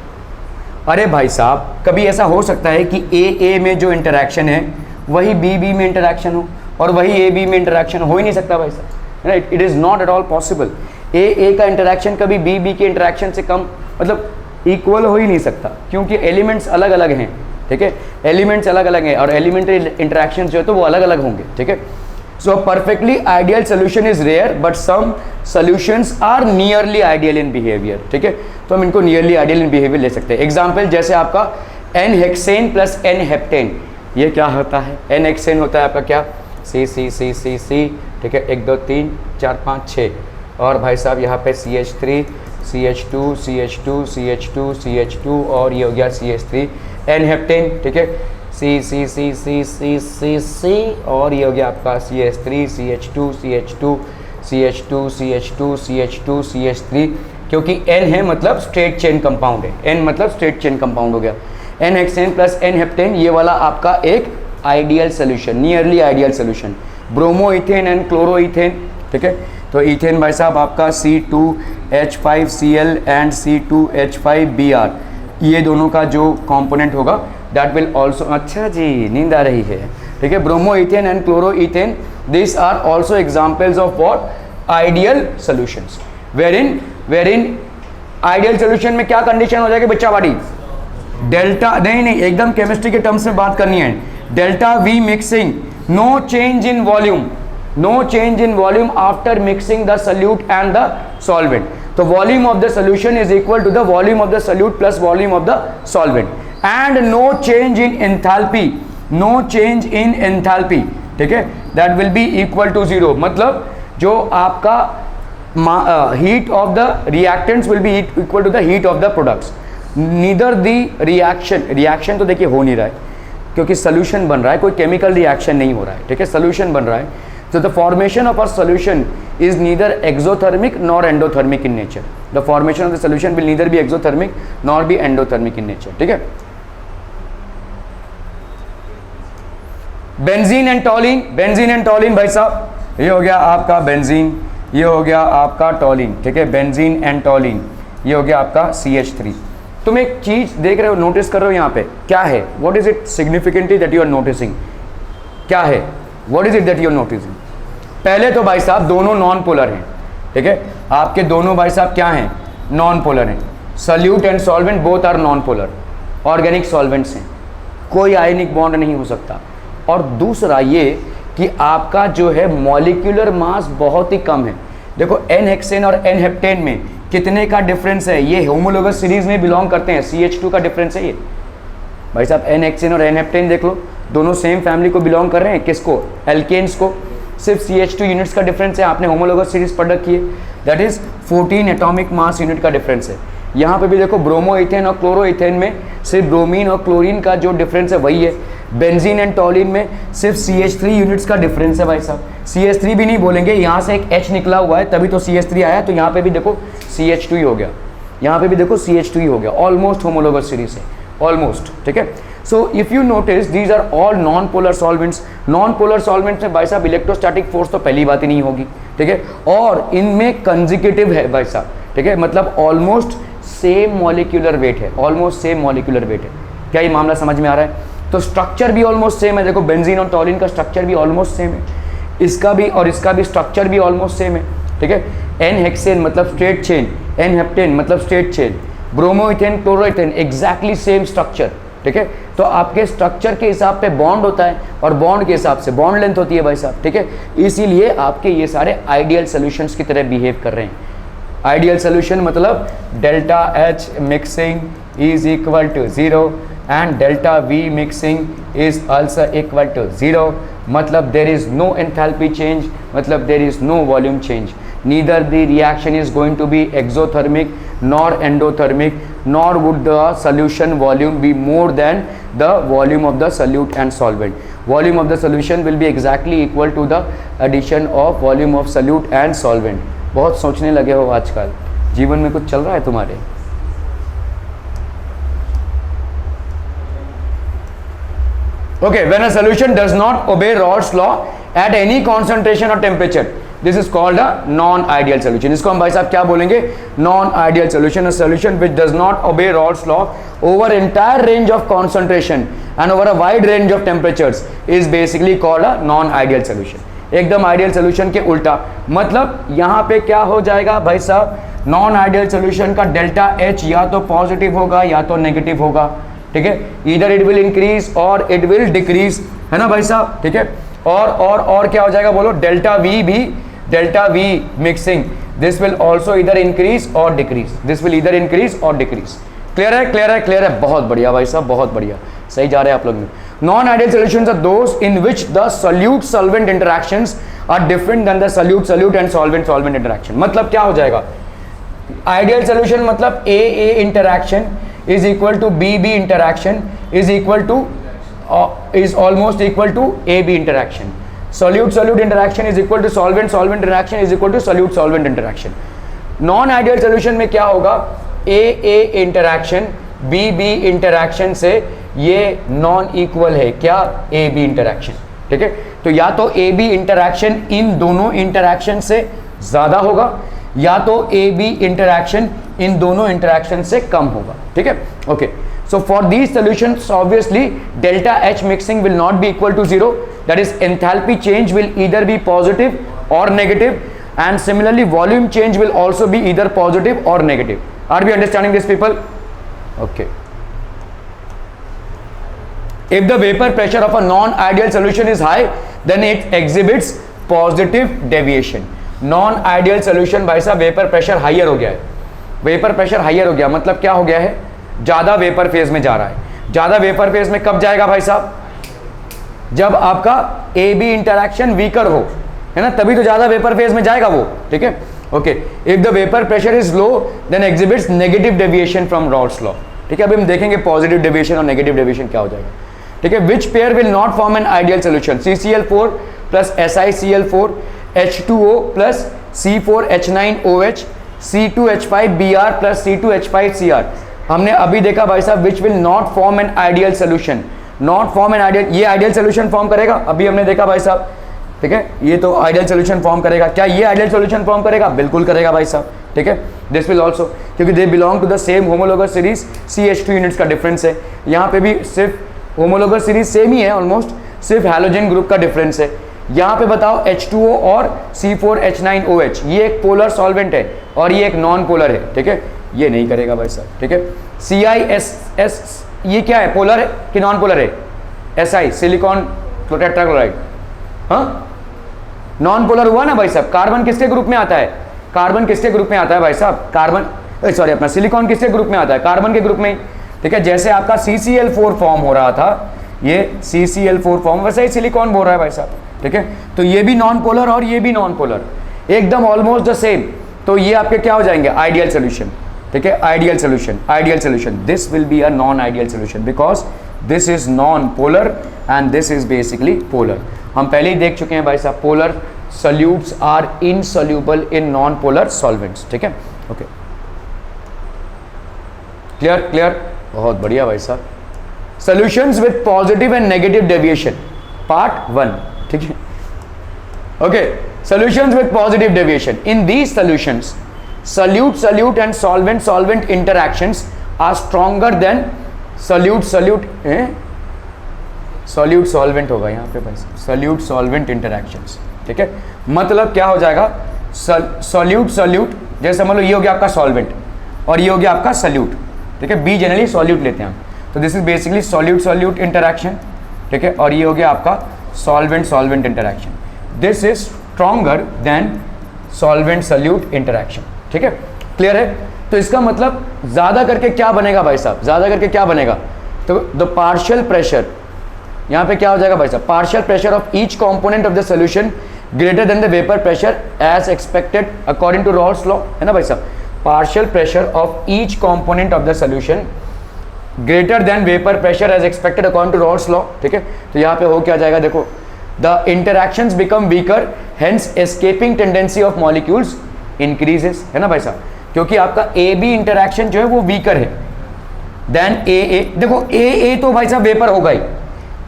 अरे भाई साहब कभी ऐसा हो सकता है कि ए में जो इंटरैक्शन है वही बी में इंटरैक्शन हो, और वही ए बी में इंटरेक्शन हो ही नहीं सकता भाई साहब, right? It is not at all possible. A का इंटरेक्शन कभी बी के इंटरेक्शन से कम मतलब इक्वल हो ही नहीं सकता, क्योंकि एलिमेंट्स अलग अलग हैं, ठीक है? एलिमेंट्स अलग अलग हैं और एलिमेंट्री इंटरेक्शन जो है तो वो अलग अलग होंगे, ठीक है? So perfectly ideal solution is rare but some solutions are nearly ideal in behaviour, ठीक है? तो हम इनको नियरली आइडियल इन बिहेवियर ले सकते हैं। एग्जाम्पल जैसे आपका n hexane plus n heptane, ये क्या होता है? एन हेक्सेन होता है आपका क्या? सी सी सी सी सी, ठीक है? 1 2 3 4 5 6, और भाई साहब यहाँ पे CH3 CH2 CH2 CH2 CH2 और ये हो गया CH3 एन हेप्टेन, ठीक है? सी सी सी सी सी सी सी और ये हो गया आपका CH3 CH2 CH2 CH2 CH2 CH2 CH3, क्योंकि N है मतलब स्ट्रेट चेन कंपाउंड है, N मतलब स्ट्रेट चेन कंपाउंड हो गया। N hexane plus n heptane, ये वाला आपका एक ideal solution, nearly ideal solution. Bromoethane and chloroethane, ठीक है? तो इथेन भाई साहब आपका C2H5Cl एंड C2H5Br, ये दोनों का जो कंपोनेंट होगा दैट विल आल्सो, अच्छा जी नींद आ रही है, ठीक है? Bromoethane and chloroethane, this are also examples of what? Ideal solutions. Wherein ideal solution में क्या कंडीशन हो जाएगी बच्चा वाली? डेल्टा नहीं एकदम केमिस्ट्री के टर्म्स में बात करनी है। Delta V mixing, no change in volume, no change in volume after mixing the solute and the solvent. तो volume of the solution is equal to the volume of the solute plus volume of the solvent, and no change in enthalpy, no change in enthalpy, ठीक है? That will be equal to 0। मतलब जो आपका heat of the reactants will be equal to the heat of the products. Neither the reaction तो देखिए हो नहीं रहा है क्योंकि सोल्यूशन बन रहा है, कोई केमिकल रिएक्शन नहीं हो रहा है, ठीक है? सोल्यूशन बन रहा है। So the formation of a solution is neither exothermic nor endothermic in nature. The formation of the solution will neither be exothermic nor be endothermic in nature. ठीक है? बेंजीन एंड टॉलिन, बेंजीन एंड टॉलिन भाई साहब, ये हो गया आपका benzene, ये हो गया आपका टॉलिन, ठीक है? बेंजीन एंड टॉलिन, ये हो गया आपका CH3। तुम एक चीज देख रहे हो, नोटिस कर रहे हो यहाँ पे क्या है? What is it significantly that you are noticing? क्या है? What is it that you are noticing? पहले तो भाई साहब दोनों नॉन पोलर हैं, ठीक है? आपके दोनों भाई साहब क्या हैं? नॉन पोलर हैं। Solute and solvent both are non polar, organic solvents हैं, कोई आयनिक बॉन्ड नहीं हो सकता। और दूसरा ये कि आपका जो है मॉलिक्यूलर मास बहुत ही कम है। देखो एन हेक्सेन और एन हेप्टेन में कितने का डिफरेंस है? ये होमोलोगस सीरीज में बिलोंग करते हैं, CH2 का डिफरेंस है ये भाई साहब। एन हेक्सेन और एन हेप्टेन देख लो, दोनों सेम फैमिली को बिलोंग कर रहे हैं। किसको? एल्केन्स को। सिर्फ CH2 यूनिट्स का डिफरेंस है। आपने होमोलोगस सीरीज पढ़ रखी है, that is 14 atomic mass unit का डिफरेंस है। यहाँ पे भी देखो ब्रोमो इथेन और क्लोरो इथेन में सिर्फ ब्रोमीन और क्लोरीन का जो डिफरेंस है वही है। बेंजीन एंड टॉलिन में सिर्फ CH3 यूनिट्स का डिफरेंस है भाई साहब। CH3 भी नहीं बोलेंगे, यहाँ से एक H निकला हुआ है तभी तो CH3 आया, तो यहाँ पे भी देखो CH2 ही हो गया, यहाँ पे भी देखो CH2 ही हो गया। ऑलमोस्ट होमोलोगस सीरीज है, ऑलमोस्ट, ठीक है? So if you notice these are all non polar solvents. Non polar solvents में भाई साहब इलेक्ट्रोस्टैटिक फोर्स तो पहली बात ही नहीं होगी, ठीक है? और इनमें कंजिक्यूटिव है भाई साहब, ठीक है? मतलब ऑलमोस्ट सेम मॉलिक्यूलर वेट है, ऑलमोस्ट सेम मॉलिक्यूलर वेट है। क्या ये मामला समझ में आ रहा है? तो स्ट्रक्चर भी ऑलमोस्ट सेम है। देखो बेंजीन और टॉलिन का स्ट्रक्चर भी ऑलमोस्ट सेम है, इसका भी और इसका भी स्ट्रक्चर भी ऑलमोस्ट सेम है, ठीक है? एन हेक्सेन मतलब स्ट्रेट चेन, एन हेप्टेन मतलब straight chain, bromo ethane chloro ethane exactly same structure, ठीक है? तो आपके स्ट्रक्चर के हिसाब पे बॉन्ड होता है और बॉन्ड के हिसाब से बॉन्ड लेंथ होती है भाई साहब, ठीक है? इसीलिए आपके ये सारे आइडियल सॉल्यूशंस की तरह बिहेव कर रहे हैं। आइडियल सॉल्यूशन मतलब delta H mixing is equal to 0 and delta V mixing is also equal to 0। मतलब there is no enthalpy change, मतलब there is no volume change. neither the reaction is going to be exothermic nor endothermic, nor would the solution volume be more than the volume of the solute and solvent. Volume of the solution will be exactly equal to the addition of volume of solute and solvent. बहुत सोचने लगे हो आजकल, जीवन में कुछ चल रहा है तुम्हारे? Okay, when a solution does not obey Raoult's law at any concentration or temperature, this is called a non-ideal solution. इसको हम भाई साहब क्या बोलेंगे? Non-ideal solution, a solution which does not obey Raoult's law over entire range of concentration and over a wide range of temperatures is basically called a non ideal solution. एकदम ideal solution के उल्टा, मतलब यहां पे क्या हो जाएगा भाई साहब, नॉन आइडियल सोल्यूशन का डेल्टा एच या तो पॉजिटिव होगा या तो नेगेटिव होगा, ठीक है, ईदर इट विल इंक्रीज और इट विल डिक्रीज, है ना भाई साहब, ठीक है। और क्या हो जाएगा बोलो, डेल्टा वी भी, delta V mixing, this will also इधर इंक्रीज और डिक्रीज, दिस विल इधर इंक्रीज और डिक्रीज। क्लियर है, क्लियर है, क्लियर है, बहुत बढ़िया भाई साहब, बहुत बढ़िया, सही जा रहे हैं आप लोग। Non ideal solutions are those in which the solute solvent interactions are different than the solute solute and solvent solvent interaction. मतलब क्या हो जाएगा, आइडियल सॉल्यूशन मतलब A interaction is equal to B interaction is equal to is almost equal to AB interaction. Solute interaction is equal to solvent interaction is equal to solute interaction. Non-ideal solution में क्या होगा, A interaction B interaction से ये non equal है क्या, AB interaction, ठीक है। तो या तो AB interaction इन दोनों interaction से ज़्यादा होगा या तो AB interaction इन दोनों interaction से कम होगा, ठीक है, okay. So for these solutions, obviously delta H mixing will not be equal to 0. That is, enthalpy change will either be positive or negative, and similarly volume change will also be either positive or negative. Are we understanding this, people? Okay. If the vapor pressure of a non-ideal solution is high, then it exhibits positive deviation. Non-ideal solution भाई साहब vapour pressure higher हो गया है, vapour pressure higher हो गया मतलब क्या हो गया है, ज्यादा वेपर फेज में जा रहा है। ज्यादा वेपर फेज में कब जाएगा भाई साहब, जब आपका ए बी इंटरैक्शन वीकर हो, है ना, तभी तो ज्यादा वेपर फेज में जाएगा वो, ठीक है, okay. If the vapour pressure is low then exhibits negative deviation from Raoult's law, ठीक है। अभी हम देखेंगे पॉजिटिव डेविएशन और नेगेटिव डेविएशन क्या हो जाएगा, ठीक है। Which pair will not form an ideal solution, CCl4 plus SiCl4 H2O plus C4H9OH C2H5Br plus C2H5Cr। हमने अभी देखा भाई साहब which will not form an ideal solution, not form an ideal, ये आइडियल सोल्यूशन फॉर्म करेगा, अभी हमने देखा भाई साहब, ठीक है, ये तो आइडियल सोल्यूशन फॉर्म करेगा, क्या ये आइडियल सोल्यूशन फॉर्म करेगा, बिल्कुल करेगा भाई साहब, ठीक है। दिस विल ऑल्सो, क्योंकि they belong to the same homologous series, CH2 units का डिफरेंस है, यहाँ पे भी सिर्फ होमोलोगस सीरीज सेम ही है ऑलमोस्ट, सिर्फ हैलोजन ग्रुप का डिफरेंस है। यहाँ पे बताओ H2O और C4H9OH, ये एक पोलर सॉल्वेंट है और ये एक नॉन पोलर है, ठीक है, ये नहीं करेगा भाई साहब, ठीक है। CISS ये क्या है, पोलर है कि नॉन पोलर है, SI सिलिकॉन टेट्राक्लोराइड, हाँ नॉन पोलर हुआ ना भाई साहब। कार्बन किसके ग्रुप में आता है, कार्बन किसके ग्रुप में आता है भाई साहब, कार्बन सॉरी अपना सिलिकॉन किसके ग्रुप में आता है, कार्बन के ग्रुप में, ठीक है। जैसे आपका CCl4 फॉर्म हो रहा था, ये CCl4 फॉर्म, वैसे ही सिलिकॉन बोल रहा है भाई साहब, ठीक है। तो ये भी नॉन पोलर और ये भी नॉन पोलर, एकदम ऑलमोस्ट द सेम, तो ये आपके क्या हो जाएंगे, आइडियल सोल्यूशन, ठीक है, ideal solution, ideal solution. This will be a non ideal solution because this is non polar and this is basically polar. हम पहले ही देख चुके हैं भाई साहब, polar solutes are insoluble in non polar solvents, ठीक है, ओके, क्लियर क्लियर, बहुत बढ़िया भाई साहब। Solutions with positive and negative deviation part 1, ठीक है, okay. Solutions with positive deviation, in these solutions solute and solvent interactions are stronger than solute solvent होगा यहाँ पे भाई, solute solvent interactions, ठीक है। मतलब क्या हो जाएगा, solute जैसे समझ लो ये हो गया आपका solvent और ये हो गया आपका solute, ठीक है, B जनरली solute लेते हैं हम, तो this is basically solute interaction, ठीक है, और ये हो गया आपका solvent interaction, this is stronger then solvent interaction, ठीक है, क्लियर है। तो इसका मतलब ज्यादा करके क्या बनेगा भाई साहब, ज्यादा करके क्या बनेगा, तो द पार्शियल प्रेशर, यहाँ पे क्या हो जाएगा भाई साहब, partial pressure of each component of the solution greater than the vapour pressure as expected according to Raoult's law, है ना भाई साहब। Partial pressure of each component of the solution greater than vapour pressure as expected according to Raoult's law, ठीक है। तो यहाँ पे हो क्या जाएगा, देखो the interactions become weaker, hence escaping tendency of molecules increases, है ना भाई साहब, क्योंकि आपका ए बी इंटरैक्शन जो है वो वीकर है देन ए। देखो ए तो भाई साहब वेपर होगा ही,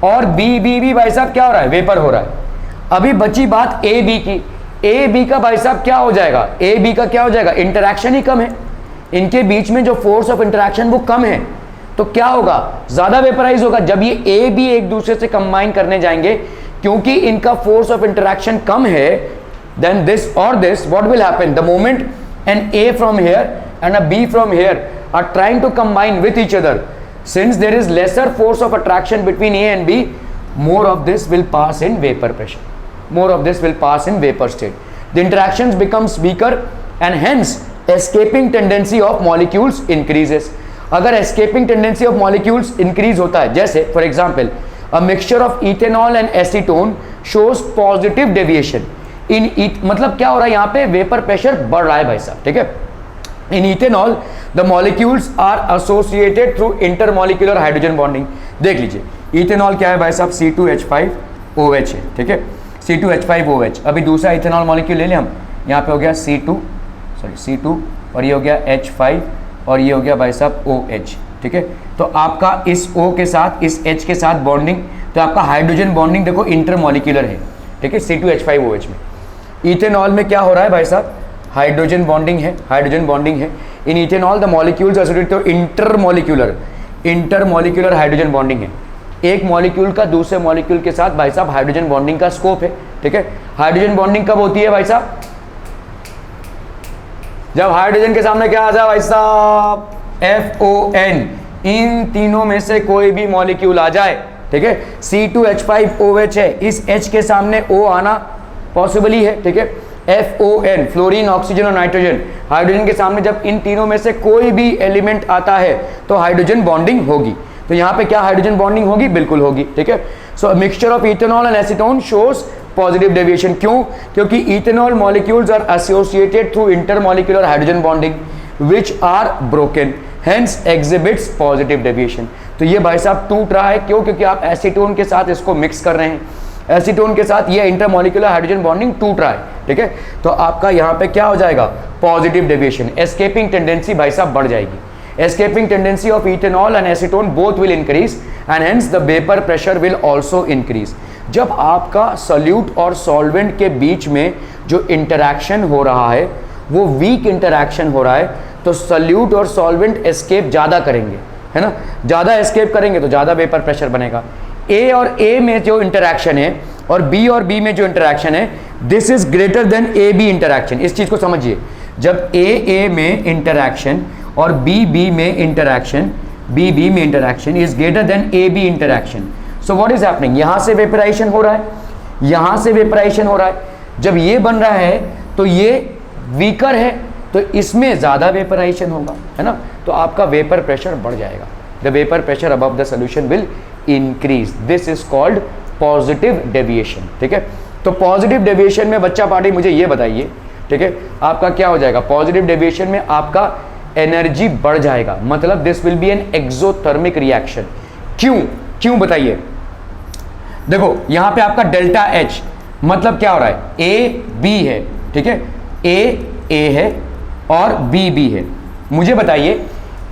और बी भी भाई साहब क्या हो रहा है, वेपर हो रहा है। अभी बची बात ए बी की, ए बी का भाई साहब क्या हो जाएगा, ए बी का क्या हो जाएगा, इंटरैक्शन ही कम है, इनके बीच में जो फोर्स ऑफ इंटरैक्शन वो कम है, तो क्या होगा, ज्यादा वेपराइज होगा। जब ये ए बी एक दूसरे से कंबाइन करने जाएंगे, क्योंकि इनका फोर्स ऑफ इंटरेक्शन कम है देन दिस और this, what will happen, the moment an A from here and a B from here are trying to combine with each other, since there is lesser force of attraction between A and B, more of this will pass in vapor pressure, more of this will pass in vapor state. The interactions becomes weaker and hence escaping tendency of molecules increases. अगर escaping tendency of molecules increase होता है, जैसे for example a mixture of ethanol and acetone shows positive deviation in मतलब क्या हो रहा है यहाँ पे, वेपर प्रेशर बढ़ रहा है भाई साहब, ठीक है। In ethanol the molecules are associated through intermolecular hydrogen bonding। देख लीजिए इथेनॉल क्या है भाई साहब, C2H5OH है, ठीक है, C2H5OH। अभी दूसरा इथेनॉल मॉलिक्यूल ले लें हम, यहाँ पे हो गया C2 और ये हो गया H5 और ये हो गया भाई साहब OH, ठीक है। तो आपका इस O के साथ इस H के साथ बॉन्डिंग, तो आपका हाइड्रोजन बॉन्डिंग देखो इंटरमॉलिक्यूलर है, ठीक है, C2H5OH में। इथेनॉल में क्या हो रहा है भाई साहब, हाइड्रोजन बॉन्डिंग है, हाइड्रोजन बॉन्डिंग है। इन इथेनॉल द मॉलिक्यूल्स एसोसिएटेड, तो इंटरमॉलिक्यूलर हाइड्रोजन बॉन्डिंग है। एक मॉलिक्यूल का दूसरे मॉलिक्यूल के साथ भाई साहब हाइड्रोजन बॉन्डिंग का स्कोप है, ठीक है। हाइड्रोजन बॉन्डिंग कब होती है भाई साहब, जब हाइड्रोजन के सामने क्या आ जाए भाई साहब, FON, इन तीनों में से कोई भी मॉलिक्यूल आ जाए, ठीक है। C2H5OH है, इस H के सामने O आना पॉसिबल ही है, ठीक है। FON, फ्लोरीन, ऑक्सीजन और नाइट्रोजन, हाइड्रोजन के सामने जब इन तीनों में से कोई भी एलिमेंट आता है तो हाइड्रोजन बॉन्डिंग होगी। तो यहाँ पे क्या हाइड्रोजन बॉन्डिंग होगी, बिल्कुल होगी, ठीक है। So mixture of ethanol and acetone shows positive deviation, क्यों, क्योंकि ethanol molecules are associated through intermolecular hydrogen bonding which are broken, hence exhibits positive deviation. तो ये भाई साहब टूट रहा है, क्यों, क्योंकि आप एसीटोन के साथ इसको मिक्स कर रहे हैं, एसीटोन के साथ ये इंटरमॉलिक्यूलर हाइड्रोजन बॉन्डिंग टूट रहा है, ठीक है। तो आपका यहाँ पे क्या हो जाएगा, पॉजिटिव डेविएशन, एस्केपिंग टेंडेंसी भाई साहब बढ़ जाएगी। Escaping tendency of ethanol and acetone both will increase and hence the vapor pressure will also increase। जब आपका सॉल्यूट और सॉल्वेंट के बीच में जो इंटरैक्शन हो रहा है वो वीक इंटरैक्शन हो रहा है, तो सॉल्यूट और सॉल्वेंट एस्केप ज़्यादा करेंगे, है ना, ज़्यादा एस्केप करेंगे तो ज़्यादा वेपर प्रेशर बनेगा। ए और ए में जो इंटरैक्शन है और बी में जो इंटरैक्शन है, this is greater than A B interaction. इस चीज़ को समझिए, जब ए में इंटरैक्शन और बी में इंटरैक्शन, बी में interaction is greater than A B interaction, so what is happening, यहाँ से वेपराइजेशन हो रहा है, यहाँ से वेपराइजेशन हो रहा है। जब ये बन रहा है तो ये वीकर है, तो इसमें ज़्यादा वेपराइजेशन होगा, है ना, तो आपका वेपर प्रेशर बढ़ जाएगा। The vapour pressure above the solution will increase, this is called positive deviation, ठीक है। तो पॉजिटिव डेविएशन में बच्चा पार्टी मुझे ये बताइए, ठीक है, आपका क्या हो जाएगा, पॉजिटिव डेविएशन में आपका एनर्जी बढ़ जाएगा, मतलब this will B an exothermic reaction. क्यों बताइए, देखो यहां पे आपका डेल्टा एच, मतलब क्या हो रहा है, ए बी है, ठीक है, ए है और बी है। मुझे बताइए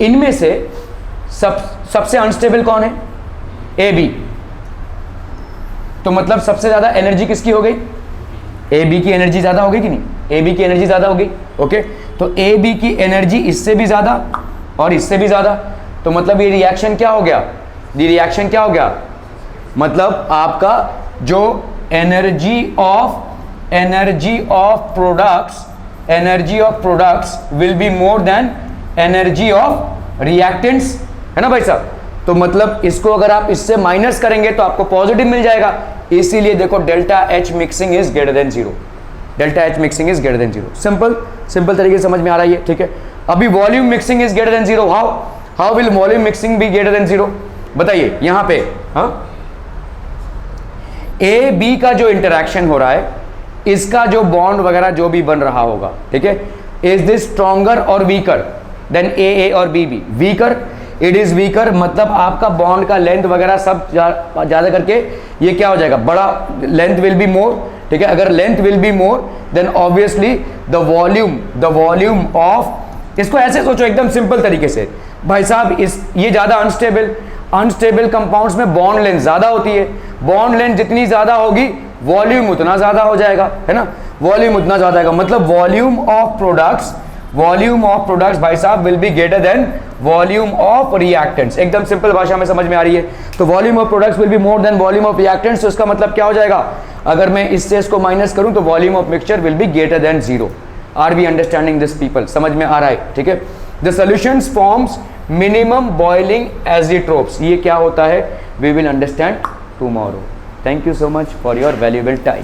इनमें से सबसे अनस्टेबल कौन है, ए बी, तो मतलब सबसे ज्यादा एनर्जी किसकी हो गई, ए बी की एनर्जी ज्यादा हो गई कि नहीं, ए बी की एनर्जी ज्यादा हो गई, ओके। तो ए बी की एनर्जी इससे भी ज्यादा और इससे भी ज्यादा, तो मतलब ये रिएक्शन क्या हो गया, ये रिएक्शन क्या हो गया, मतलब आपका जो energy of products will be more then energy of reactants, है ना भाई साहब। तो मतलब इसको अगर आप इससे माइनस करेंगे तो आपको पॉजिटिव मिल जाएगा, इसीलिए देखो delta H mixing is greater than zero, delta H mixing is greater than zero. Simple तरीके से समझ में आ रहा है, ठीक है। अभी volume mixing is greater than zero, how will volume mixing B greater than zero, बताइए यहां पे, हाँ, ए बी का जो इंटरैक्शन हो रहा है, इसका जो बॉन्ड वगैरह जो भी बन रहा होगा, ठीक है, इज दिस स्ट्रॉन्गर और वीकर देन ए और B, weaker, it is weaker, मतलब आपका बॉन्ड का लेंथ वगैरह सब ज्यादा करके ये क्या हो जाएगा, बड़ा लेंथ विल बी मोर, ठीक है। अगर length will B more then obviously the volume of, इसको ऐसे सोचो एकदम सिंपल तरीके से भाई साहब, ये ज्यादा अनस्टेबल कंपाउंड्स में बॉन्ड लेंथ ज्यादा होती है, बॉन्ड लेंथ जितनी ज्यादा होगी वॉल्यूम उतना ज्यादा हो जाएगा, है ना, वॉल्यूम उतना ज्यादा आएगा, मतलब वॉल्यूम ऑफ प्रोडक्ट्स भाई साहब will be greater then volume of reactants. एकदम सिंपल भाषा में समझ में आ रही है। तो volume of products will be more then volume of reactants. तो इसका मतलब क्या हो जाएगा, अगर मैं इससे इसको माइनस करूं तो volume of mixture will be greater than 0। Are we understanding this people? समझ में आ रहा है? ठीक है। The solutions forms minimum boiling azeotropes. ये क्या होता है, we will understand tomorrow. Thank you so much for your valuable time.